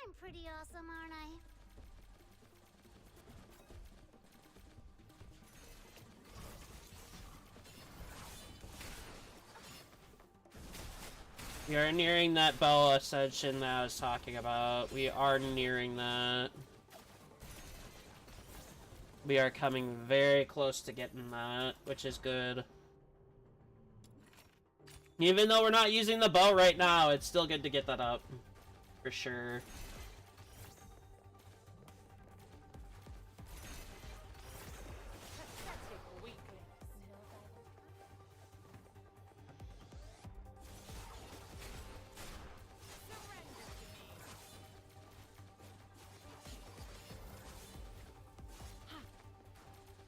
I'm pretty awesome, aren't I? We are nearing that bow ascension that I was talking about. We are nearing that. We are coming very close to getting that, which is good. Even though we're not using the bow right now, it's still good to get that up. For sure.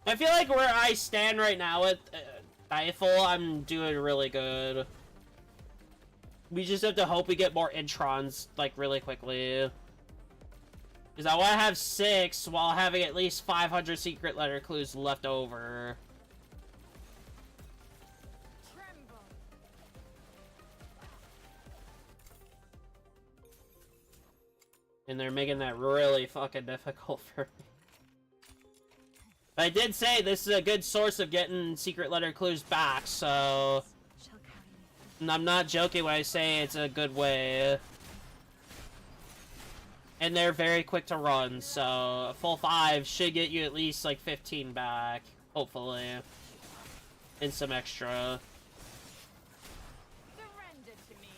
I feel like where I stand right now with Nightfall, I'm doing really good. We just have to hope we get more Introns, like, really quickly. Because I want to have 6 while having at least 500 secret letter clues left over. And they're making that really fucking difficult for me. But I did say this is a good source of getting secret letter clues back, so... Shall carry me. And I'm not joking when I say it's a good way. And they're very quick to run, so a full 5 should get you at least like 15 back, hopefully. And some extra. Surrender to me.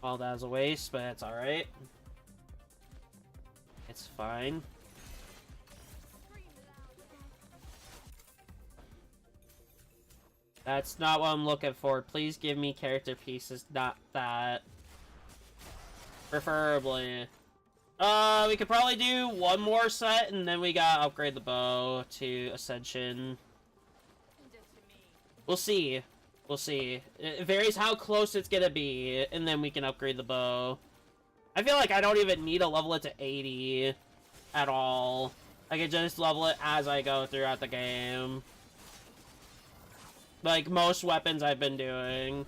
Well, that was a waste, but that's alright. It's fine. That's not what I'm looking for. Please give me character pieces, not that. Preferably. We could probably do one more set, and then we gotta upgrade the bow to Ascension. We'll see. We'll see. It varies how close it's gonna be, and then we can upgrade the bow. I feel like I don't even need to level it to 80 at all. I can just level it as I go throughout the game. Like most weapons I've been doing.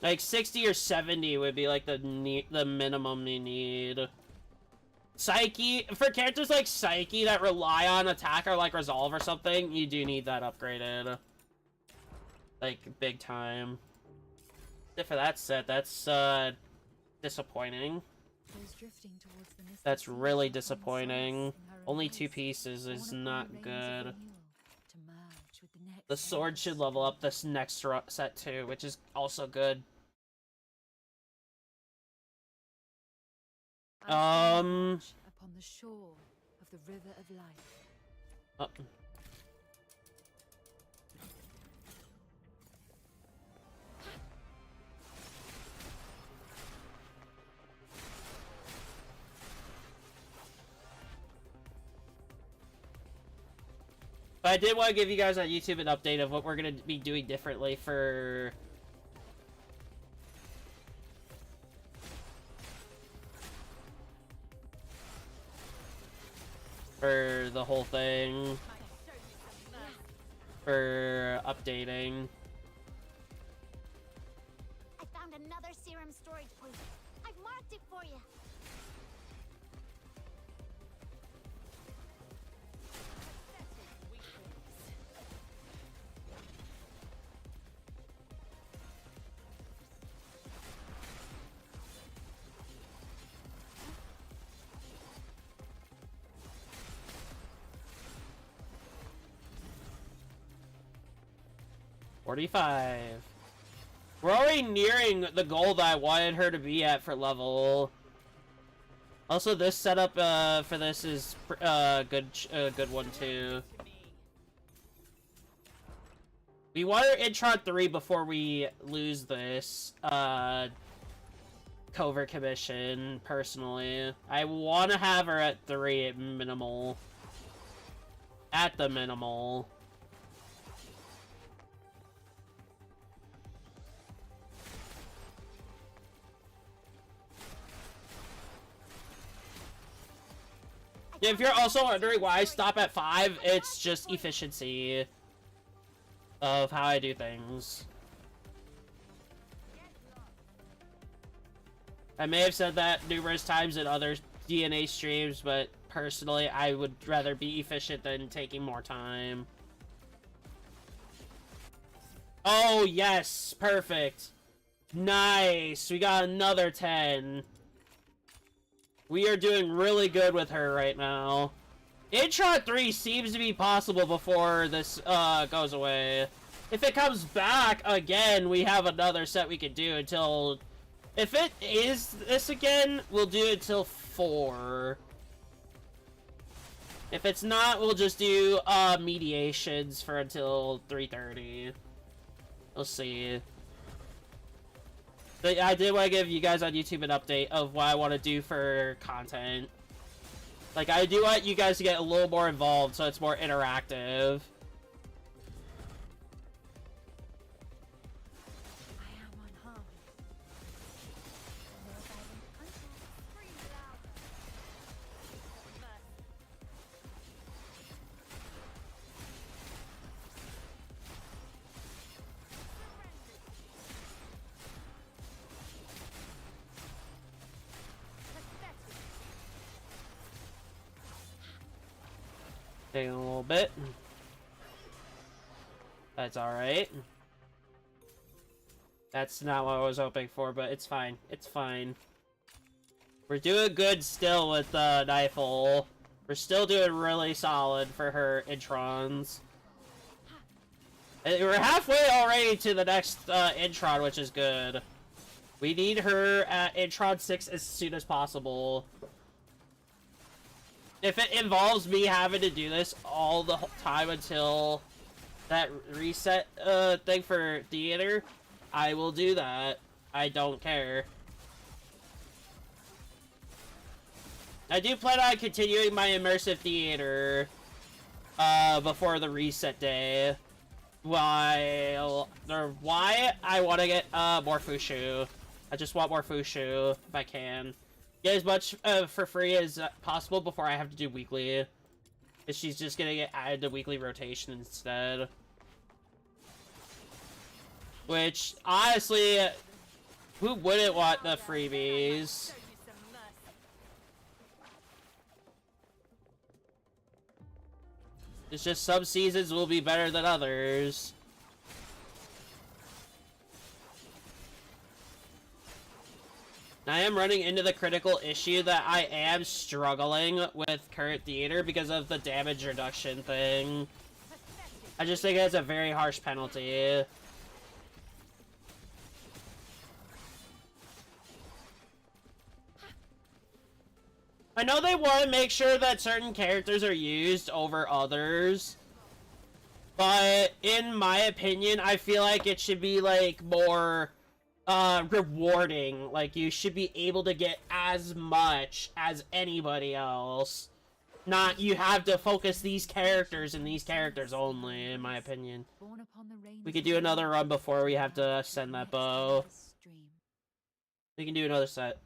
Like 60 or 70 would be like the minimum you need. Psyche, for characters like Psyche that rely on attack or like resolve or something, you do need that upgraded. Like big time. Except for that set, that's disappointing. That's really disappointing. Only 2 pieces is not good. The sword should level up this next set too, which is also good. Upon the shore of the river of life. Oh. But I did want to give you guys on YouTube an update of what we're going to be doing differently for... for the whole thing. For updating. I found another serum storage point. I've marked it for you. $45. We're already nearing the goal that I wanted her to be at for level. Also, this setup for this is good one too. We want her Intron 3 before we lose this covert commission. Personally, I want to have her at 3 at minimal. At the minimal. If you're also wondering why I stop at 5, it's just efficiency of how I do things. I may have said that numerous times in other DNA streams, but personally, I would rather be efficient than taking more time. Oh, yes! Perfect! Nice! We got another 10. We are doing really good with her right now. Intron 3 seems to be possible before this goes away. If it comes back again, we have another set we could do until... If it is this again, we'll do it till 4. If it's not, we'll just do mediations for until 3:30. We'll see. But I did want to give you guys on YouTube an update of what I want to do for content. Like, I do want you guys to get a little more involved so it's more interactive. I am unharmed. No guidance contact. Scream it out. Taking a little bit. That's alright. That's not what I was hoping for, but it's fine. It's fine. We're doing good still with Nifle. We're still doing really solid for her Introns. And we're halfway already to the next Intron, which is good. We need her at Intron 6 as soon as possible. If it involves me having to do this all the time until that reset thing for theater, I will do that. I don't care. I do plan on continuing my immersive theater before the reset day. Why I want to get more Fushu. I just want more Fushu if I can. Get as much for free as possible before I have to do weekly. Because she's just gonna get added to weekly rotation instead. Which, honestly, who wouldn't want the freebies? It's just some seasons will be better than others. I am running into the critical issue that I am struggling with current theater because of the damage reduction thing. I just think it's a very harsh penalty. I know they want to make sure that certain characters are used over others, but in my opinion, I feel like it should be like more rewarding. Like, you should be able to get as much as anybody else. Not you have to focus these characters and these characters only, in my opinion. We could do another run before we have to send that bow. We can do another set.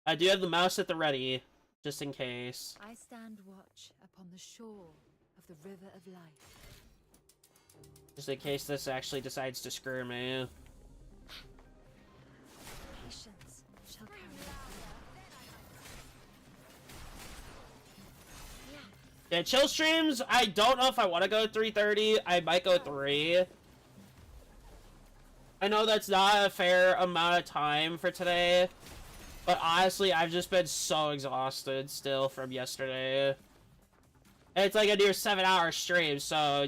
I do have the mouse at the ready, just in case. I stand watch upon the shore of the river of life. Just in case this actually decides to screw me. Patience shall carry Yeah, chill streams, I don't know if I want to go 3:30. I might go 3. I know that's not a fair amount of time for today. But honestly, I've just been so exhausted still from yesterday. And it's like a near 7-hour stream, so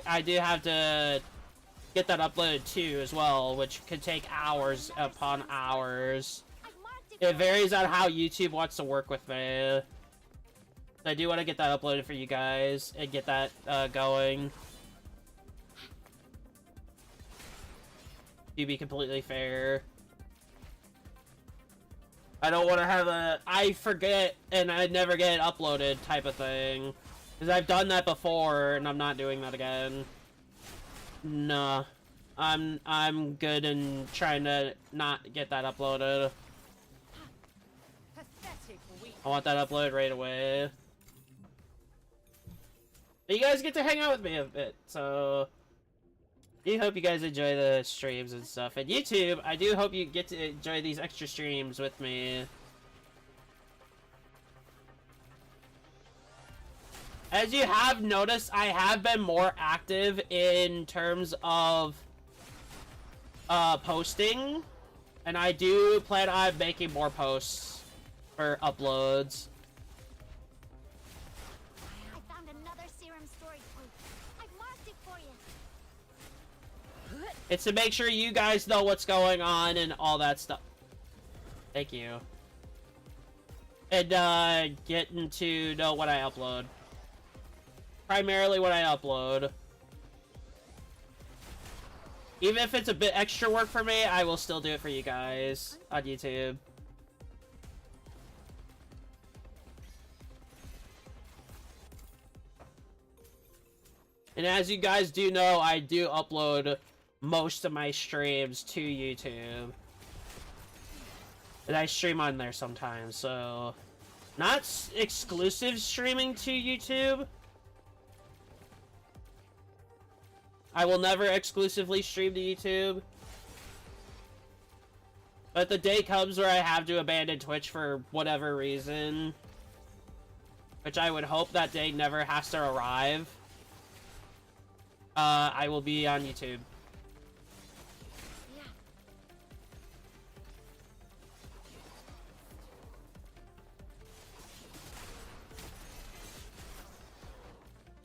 I do have to get that uploaded too as well, which could take hours upon hours. It varies on how YouTube wants to work with me. I do want to get that uploaded for you guys and get that going. To be completely fair. I don't want to have a I forget and I never get it uploaded type of thing. Because I've done that before and I'm not doing that again. Nah. I'm good in trying to not get that uploaded. I want that uploaded right away. But you guys get to hang out with me a bit, so I do hope you guys enjoy the streams and stuff. And YouTube, I do hope you get to enjoy these extra streams with me. As you have noticed, I have been more active in terms of posting. And I do plan on making more posts for uploads. I found another serum storage point. I've marked it for you. It's to make sure you guys know what's going on and all that stuff. Thank you. And, getting to know what I upload. Primarily what I upload. Even if it's a bit extra work for me, I will still do it for you guys on YouTube. And as you guys do know, I do upload most of my streams to YouTube. And I stream on there sometimes, so not exclusive streaming to YouTube. I will never exclusively stream to YouTube. But the day comes where I have to abandon Twitch for whatever reason. which I would hope that day never has to arrive, I will be on YouTube.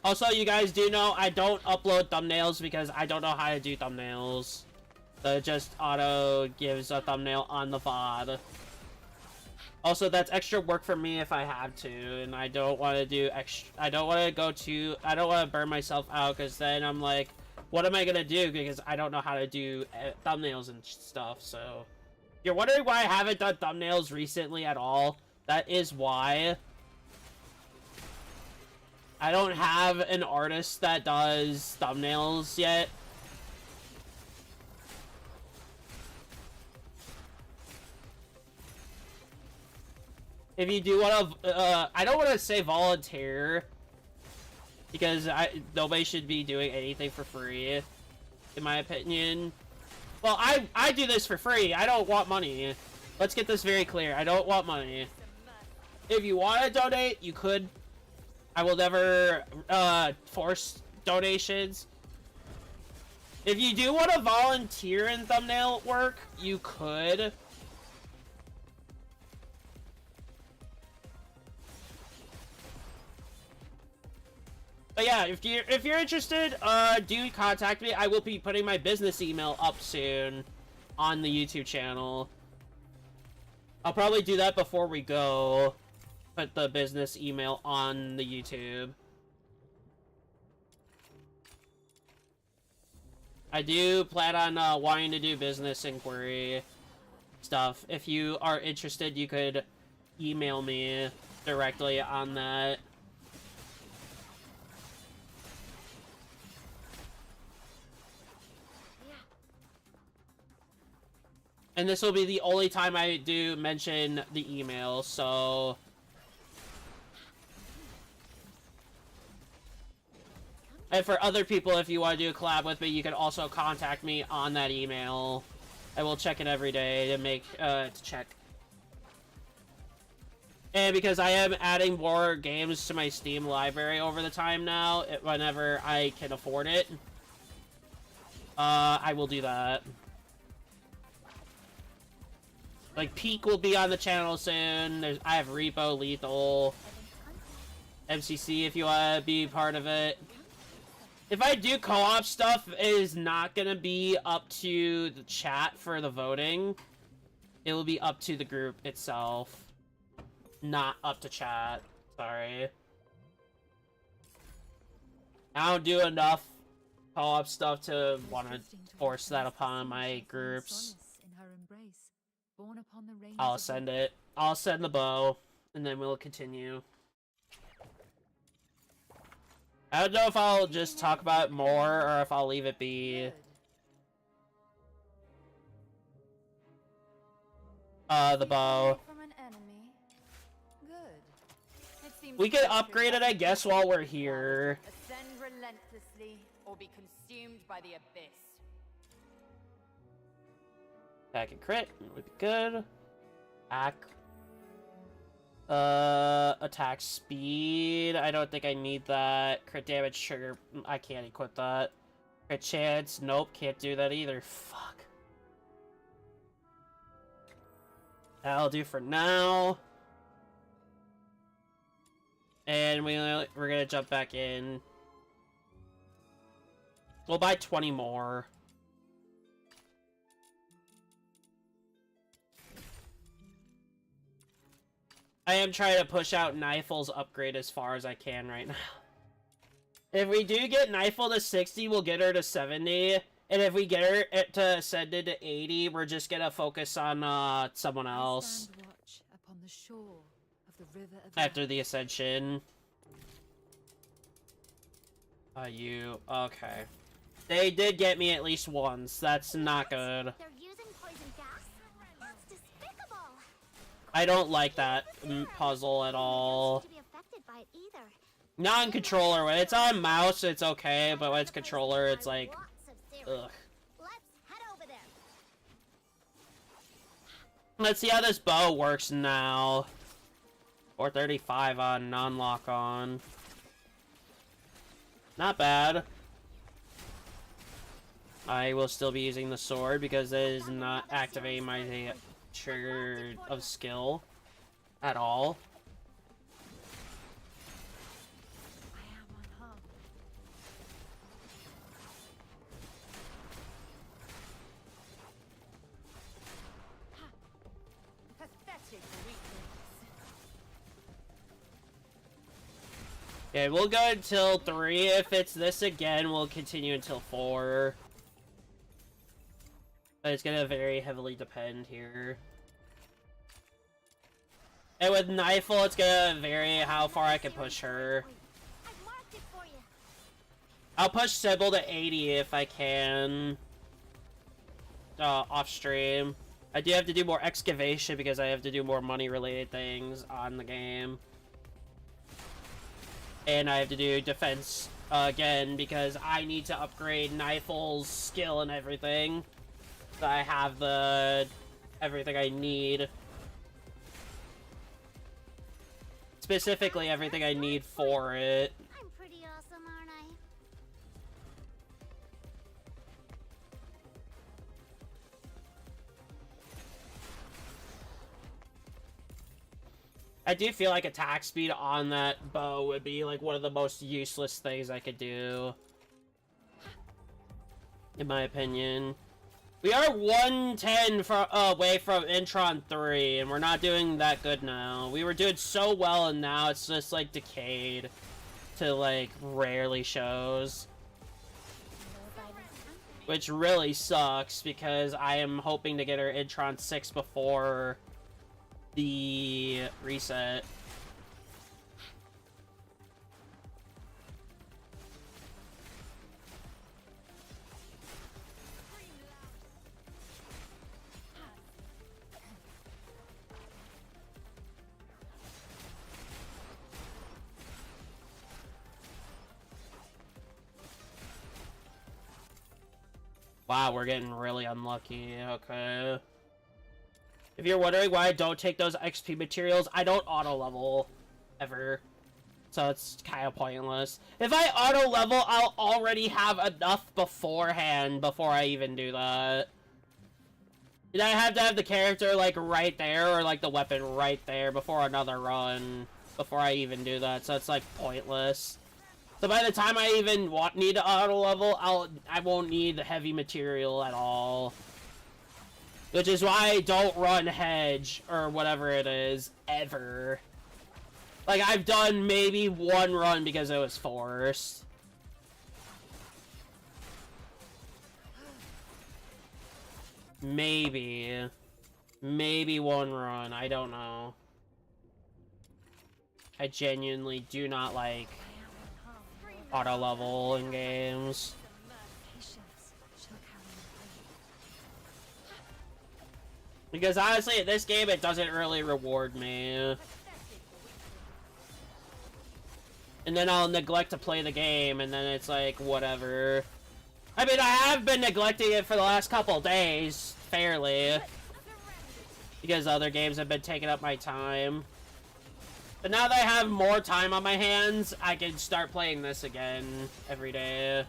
Also, you guys do know I don't upload thumbnails because I don't know how to do thumbnails. So it just auto gives a thumbnail on the VOD. Also, that's extra work for me if I have to, and I don't want to do extra. I don't want to burn myself out, because then I'm like, what am I gonna do? Because I don't know how to do thumbnails and stuff. So, if you're wondering why I haven't done thumbnails recently at all, that is why. I don't have an artist that does thumbnails yet. If you do want to, I don't want to say volunteer, because nobody should be doing anything for free, in my opinion. Well, I do this for free. I don't want money. Let's get this very clear. I don't want money. If you want to donate, you could. I will never force donations. If you do want to volunteer in thumbnail work, you could. But yeah, if you're interested, do contact me. I will be putting my business email up soon on the YouTube channel. I'll probably do that before we go. Put the business email on the YouTube. I do plan on wanting to do business inquiry stuff. If you are interested, you could email me directly on that. And this will be the only time I do mention the email, so... And for other people, if you want to do a collab with me, you can also contact me on that email. I will check it every day to make, to check. And because I am adding more games to my Steam library over the time now, whenever I can afford it, I will do that. Like, Peak will be on the channel soon. I have Repo, Lethal, MCC if you want to be part of it. If I do co-op stuff, it is not going to be up to the chat for the voting. It will be up to the group itself. Not up to chat. Sorry. I don't do enough co-op stuff to want to force that upon my groups. I'll send it. I'll send the bow, and then we'll continue. I don't know if I'll just talk about it more, or if I'll leave it be. The bow. We could upgrade it, I guess, while we're here. Ascend relentlessly, or be consumed by the abyss. Attack and crit would be good. Attack speed. I don't think I need that. Crit damage trigger. I can't equip that. Crit chance. Nope, can't do that either. Fuck. That'll do for now. And we're gonna jump back in. We'll buy 20 more. I am trying to push out Nifl's upgrade as far as I can right now. If we do get Nifl to 60, we'll get her to 70. And if we get her to ascended to 80, we're just gonna focus on someone else. Upon the shore of the river of after the ascension. Okay. They did get me at least once. That's not good. They're using poison gas? That's despicable. I don't like that puzzle at all. Non-controller, when it's on mouse, it's okay, but when it's controller, it's like, ugh. Let's see how this bow works now. 435 on non-lock on. Not bad. I will still be using the sword because it is not activating my trigger of skill at all. Pathetic weakness. Okay, we'll go until 3. If it's this again, we'll continue until 4. But it's gonna very heavily depend here. And with Knifel, it's gonna vary how far I can push her. I've marked it for you. I'll push Sybil to 80 if I can. Off stream. I do have to do more excavation because I have to do more money related things on the game. And I have to do defense again because I need to upgrade Knifel's skill and everything. So I have the everything I need. Specifically everything I need for it. I'm pretty awesome, aren't I? I do feel like attack speed on that bow would be like one of the most useless things I could do. In my opinion. We are 110 away from Intron 3, and we're not doing that good now. We were doing so well, and now it's just, like, decayed to, like, rarely shows. Which really sucks, because I am hoping to get her Intron 6 before the reset. Wow, we're getting really unlucky. Okay. If you're wondering why I don't take those XP materials, I don't auto-level ever. So it's kind of pointless. If I auto-level, I'll already have enough beforehand before I even do that. And I have to have the character, like, right there, or, like, the weapon right there before another run, before I even do that. So it's, like, pointless. So by the time I even need to auto-level, I won't need heavy material at all. Which is why I don't run Hedge, or whatever it is, ever. Like, I've done maybe one run because it was forced. Maybe. Maybe one run, I don't know. I genuinely do not like auto level in games. Because honestly, in this game, it doesn't really reward me. And then I'll neglect to play the game, and then it's like, whatever. I mean, I have been neglecting it for the last couple days, fairly. Because other games have been taking up my time. But now that I have more time on my hands, I can start playing this again every day.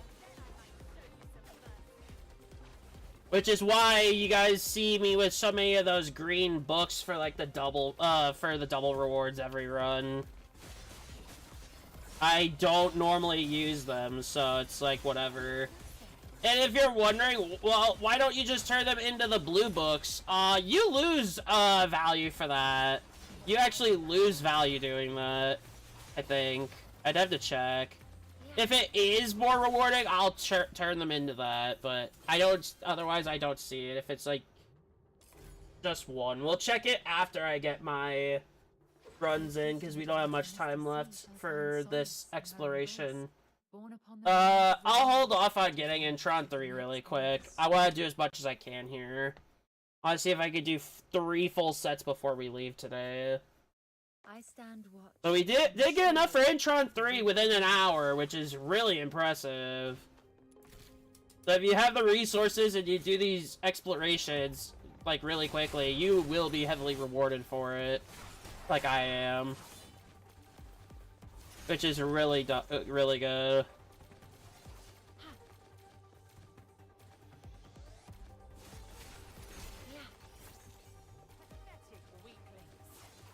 Which is why you guys see me with so many of those green books for like the double rewards every run. I don't normally use them, so it's like whatever. And if you're wondering, well, why don't you just turn them into the blue books? You lose value for that. You actually lose value doing that, I think. I'd have to check. If it is more rewarding, I'll turn them into that, but I don't, otherwise I don't see it if it's like just one. We'll check it after I get my runs in, because we don't have much time left for this exploration. I'll hold off on getting Intron 3 really quick. I want to do as much as I can here. I want to see if I could do 3 full sets before we leave today. So we did get enough for Intron 3 within an hour, which is really impressive. So if you have the resources and you do these explorations, like, really quickly, you will be heavily rewarded for it. Like I am. which is really really good.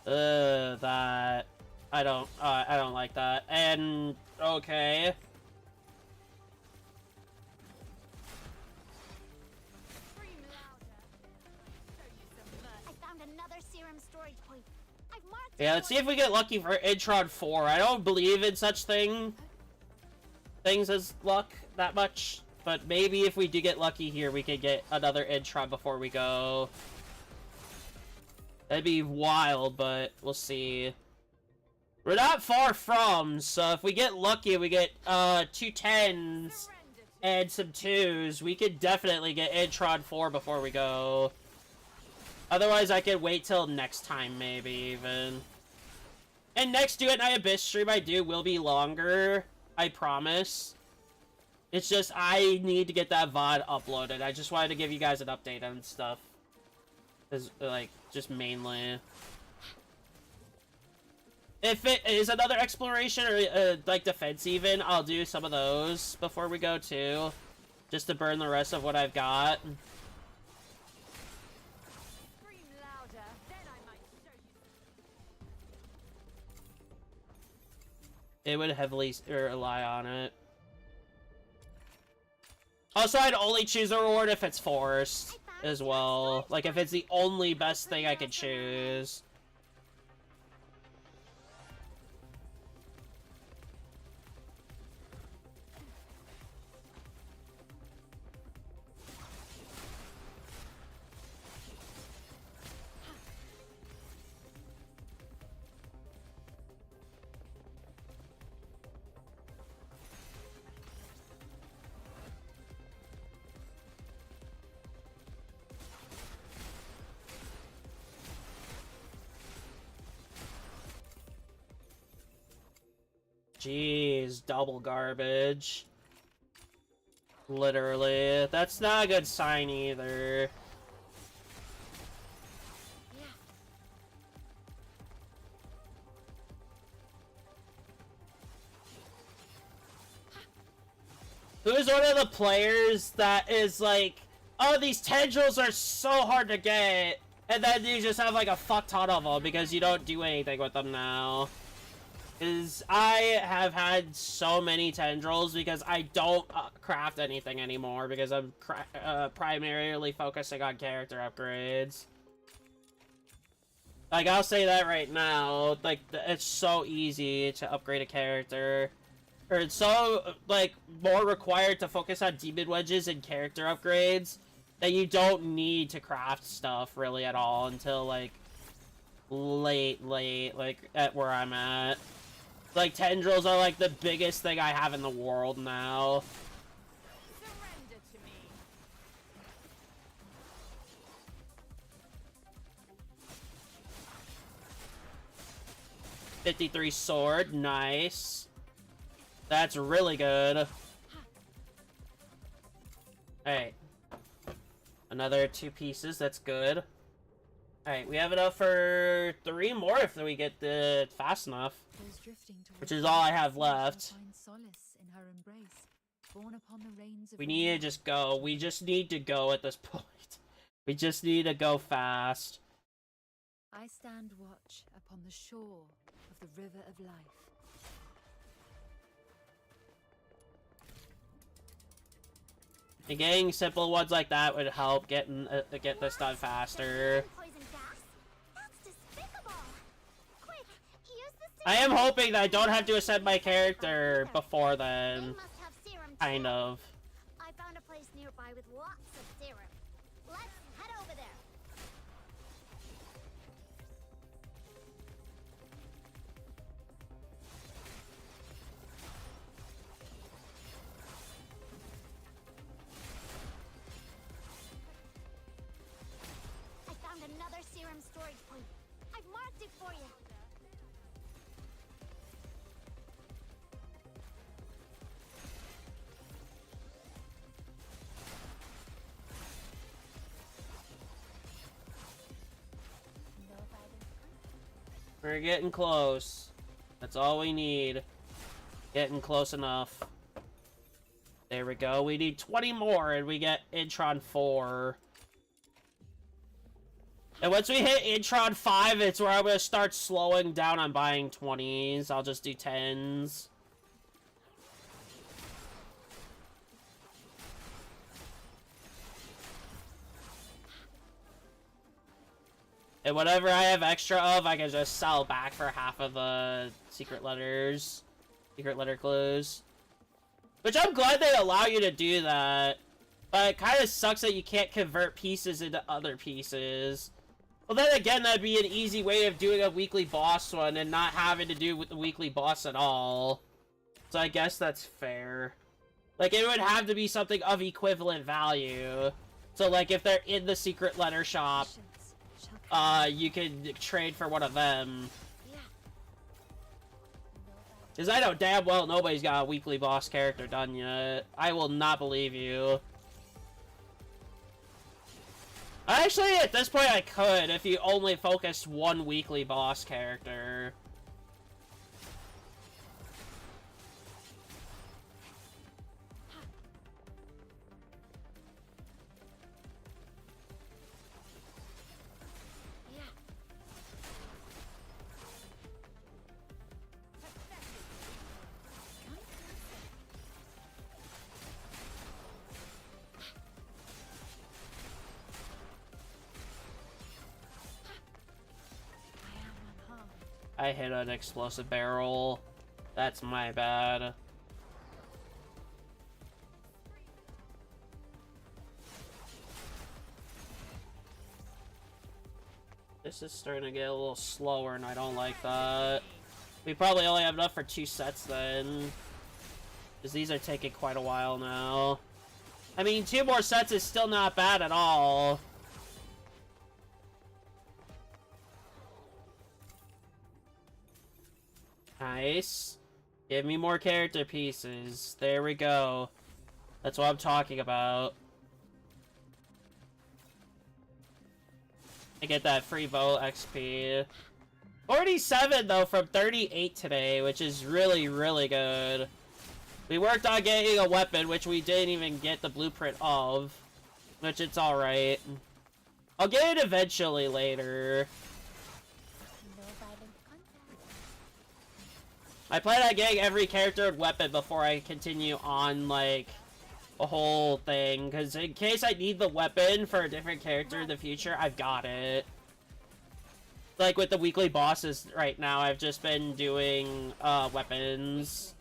That I don't like that. And okay. I found another serum storage point. I've marked Yeah, let's see if we get lucky for Intron 4. I don't believe in such things as luck that much, but maybe if we do get lucky here, we could get another Intron before we go. That'd be wild, but we'll see. We're not far from, so if we get lucky, we get 2 10s and some 2s, we could definitely get Intron 4 before we go. Otherwise, I could wait till next time, maybe, even. And next Duet Night Abyss stream I do will be longer, I promise. It's just, I need to get that VOD uploaded. I just wanted to give you guys an update on stuff. Like, just mainly. If it is another exploration or, like, defense even, I'll do some of those before we go, too. Just to burn the rest of what I've got. It would heavily rely on it. Also, I'd only choose a reward if it's forced as well. Like, if it's the only best thing I could choose. Jeez, double garbage. Literally. That's not a good sign either. Who's one of the players that is like, oh, these tendrils are so hard to get, and then you just have like a fuck ton of them because you don't do anything with them now? Is I have had so many tendrils because I don't craft anything anymore because I'm primarily focusing on character upgrades. Like, I'll say that right now. Like, it's so easy to upgrade a character. Or it's so, like, more required to focus on demon wedges and character upgrades that you don't need to craft stuff really at all until, like, late, like, at where I'm at. Like, tendrils are, like, the biggest thing I have in the world now. Surrender to me. 53 sword, nice. That's really good. Alright. Another 2 pieces, that's good. Alright, we have enough for 3 more if we get the fast enough. Which is all I have left. We need to just go. We just need to go at this point. We just need to go fast. I stand watch upon the shore of the river of life. And getting simple ones like that would help get this done faster. I am hoping that I don't have to ascend my character before then. Kind of. I found a place nearby with lots of serum. Let's head over there. I found another serum storage point. I've marked it for you. We're getting close. That's all we need. Getting close enough. There we go. We need 20 more, and we get Intron 4. And once we hit Intron 5, it's where I'm going to start slowing down on buying 20s. I'll just do 10s. And whatever I have extra of, I can just sell back for half of the secret letters. Secret letter clues. Which I'm glad they allow you to do that. But it kind of sucks that you can't convert pieces into other pieces. Well, then again, that'd be an easy way of doing a weekly boss one and not having to do with the weekly boss at all. So I guess that's fair. Like, it would have to be something of equivalent value. So, like, if they're in the secret letter shop, you can trade for one of them. Because I know damn well nobody's got a weekly boss character done yet. I will not believe you. Actually, at this point I could, if you only focused one weekly boss character. I hit an explosive barrel. That's my bad. This is starting to get a little slower and I don't like that. We probably only have enough for 2 sets then. Because these are taking quite a while now. I mean, 2 more sets is still not bad at all. Nice. Give me more character pieces. There we go. That's what I'm talking about. I get that free bow XP. 47 though from 38 today, which is really, really good. We worked on getting a weapon, which we didn't even get the blueprint of. Which it's alright. I'll get it eventually later. I plan on getting every character and weapon before I continue on, like, a whole thing. Because in case I need the weapon for a different character in the future, I've got it. Like, with the weekly bosses right now, I've just been doing, weapons.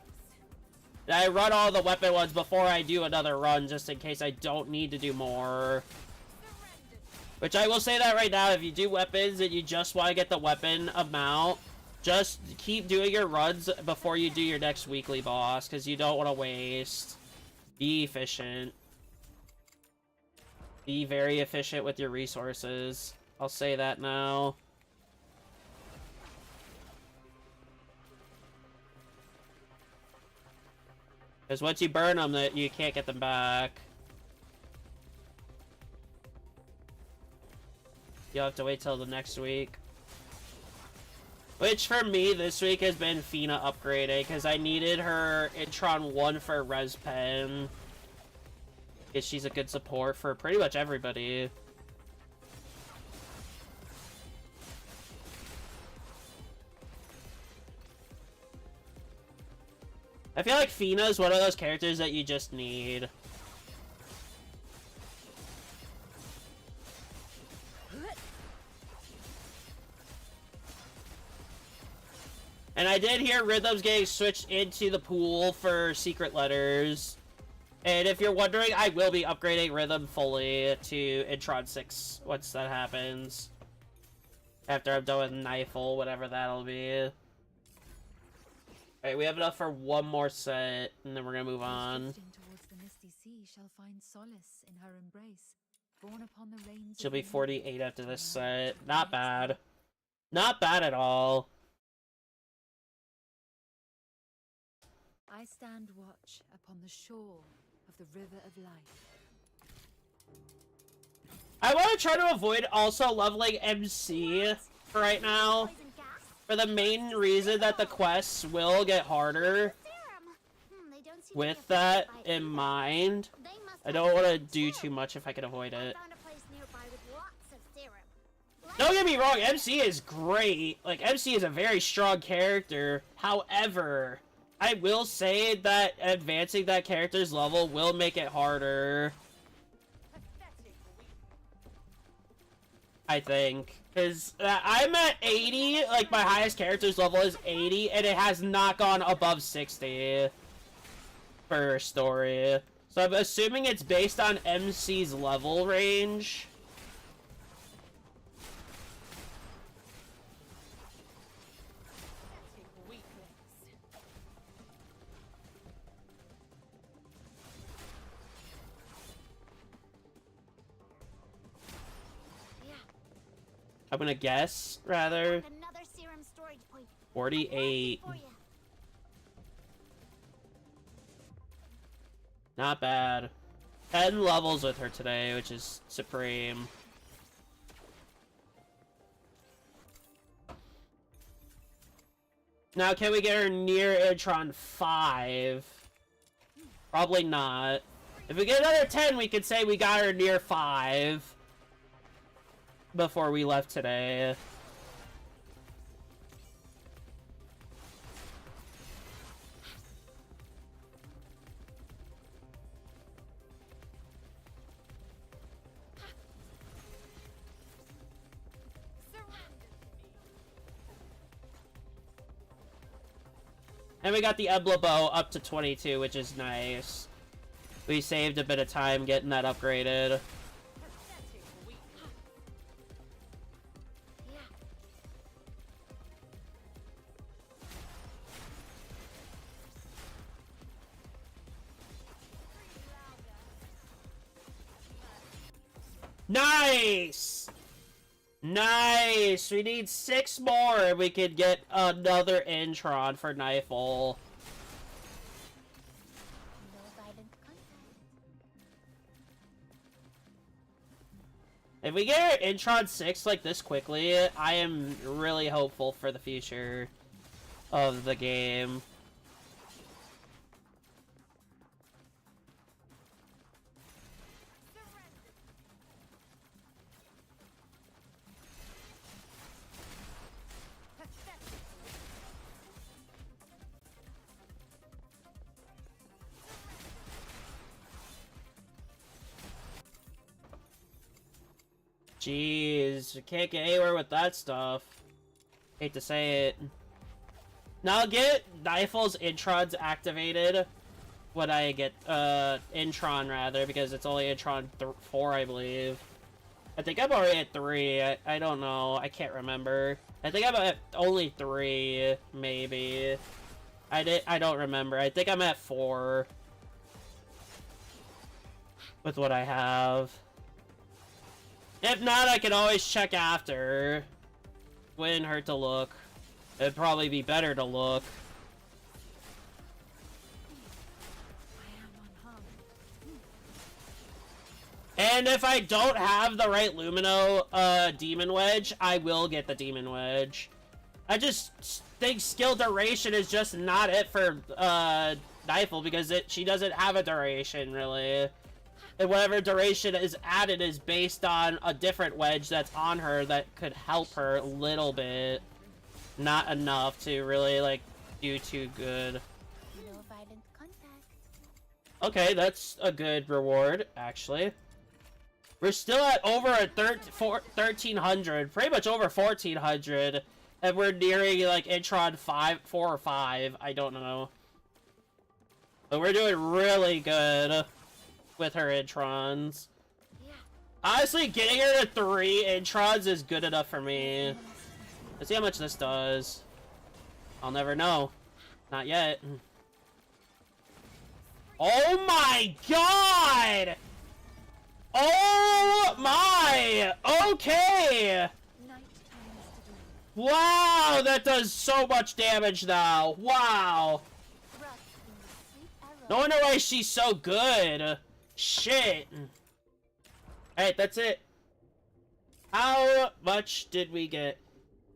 I run all the weapon ones before I do another run, just in case I don't need to do more. Which I will say that right now, if you do weapons and you just want to get the weapon amount, just keep doing your runs before you do your next weekly boss, because you don't want to waste. Be efficient. Be very efficient with your resources. I'll say that now. Because once you burn them, you can't get them back. You'll have to wait till the next week. Which, for me, this week has been Fina upgrading, because I needed her Intron 1 for Res Pen. Because she's a good support for pretty much everybody. I feel like Fina is one of those characters that you just need. And I did hear Rhythm's getting switched into the pool for secret letters. And if you're wondering, I will be upgrading Rhythm fully to Intron 6 once that happens. After I'm done with Knifle, whatever that'll be. Alright, we have enough for one more set, and then we're gonna move on. She'll be 48 after this set. Not bad. Not bad at all. I stand watch upon the shore of the river of life. I want to try to avoid also leveling MC for right now. For the main reason that the quests will get harder. with that in mind, I don't want to do too much if I can avoid I it. found a place nearby with lots of serum. Don't get me wrong, MC is great. Like, MC is a very strong character. However, I will say that advancing that character's level will make it harder. I think. Because I'm at 80, like my highest character's level is 80, and it has not gone above 60 for story. So I'm assuming it's based on MC's level range. I'm gonna guess, rather, Another serum storage point. 48. For you. Not bad. 10 levels with her today, which is supreme. Now, can we get her near Intron 5? Probably not. If we get another 10, we could say we got her near 5 before we left today. And we got the Ebla bow up to 22, which is nice. We saved a bit of time getting that upgraded. Nice! Nice! We need 6 more and we could get another Intron for Nightfall. No violent contact. If we get Intron 6 like this quickly, I am really hopeful for the future of the game. Jeez, you can't get anywhere with that stuff. Hate to say it. Now I'll get Nightfall's Introns activated when I get, Intron rather, because it's only Intron 4, I believe. I think I'm already at 3, I don't know, I can't remember. I think I'm at only 3, maybe. I don't remember, I think I'm at 4. With what I have. If not, I can always check after. Wouldn't hurt to look. It'd probably be better to look. And if I don't have the right Lumino Demon Wedge, I will get the Demon Wedge. I just think skill duration is just not it for Nightfall because she doesn't have a duration, really. And whatever duration is added is based on a different wedge that's on her that could help her a little bit. Not enough to really, like, do too good. No violent contact. Okay, that's a good reward, actually. We're still at over a 1300, pretty much over 1400. And we're nearing, like, Intron 4 or 5, I don't know. But we're doing really good with her Introns. Yeah. Honestly, getting her to 3 Introns is good enough for me. Let's see how much this does. I'll never know. Not yet. Oh my god! Oh my! Okay! Wow, that does so much damage now. Wow. No wonder why she's so good. Shit. Alright, that's it. How much did we get?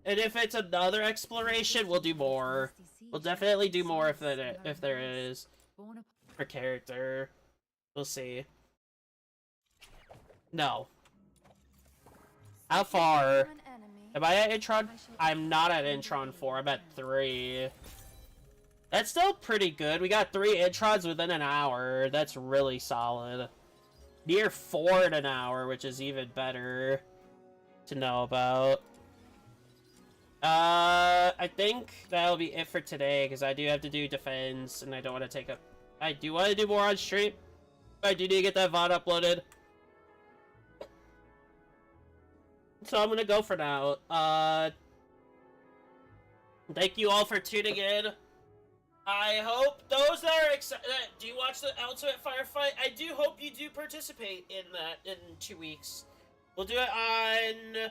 And if it's another exploration, we'll do more. We'll definitely do more if there is. for character. We'll see. No. How far? From an enemy. Am I at Intron? I'm not at Intron 4. I'm at 3. That's still pretty good. We got 3 Introns within an hour. That's really solid. Near 4 in an hour, which is even better to know about. I think that'll be it for today, because I do have to do defense, and I don't want to take up... I do want to do more on stream. I do need to get that VOD uploaded. So I'm gonna go for now. Thank you all for tuning in. I hope those that are excited... Do you watch the Ultimate Firefight? I do hope you do participate in that in 2 weeks. We'll do it on...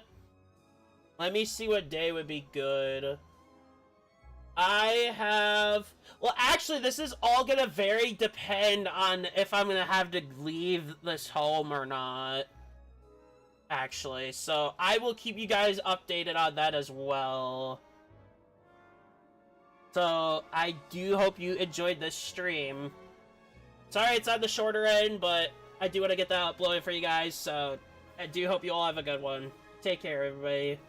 Let me see what day would be good. I have... Well, actually, this is all gonna depend on if I'm gonna have to leave this home or not. Actually, so I will keep you guys updated on that as well. So, I do hope you enjoyed this stream. Sorry it's on the shorter end, but I do want to get that uploaded for you guys, so I do hope you all have a good one. Take care, everybody.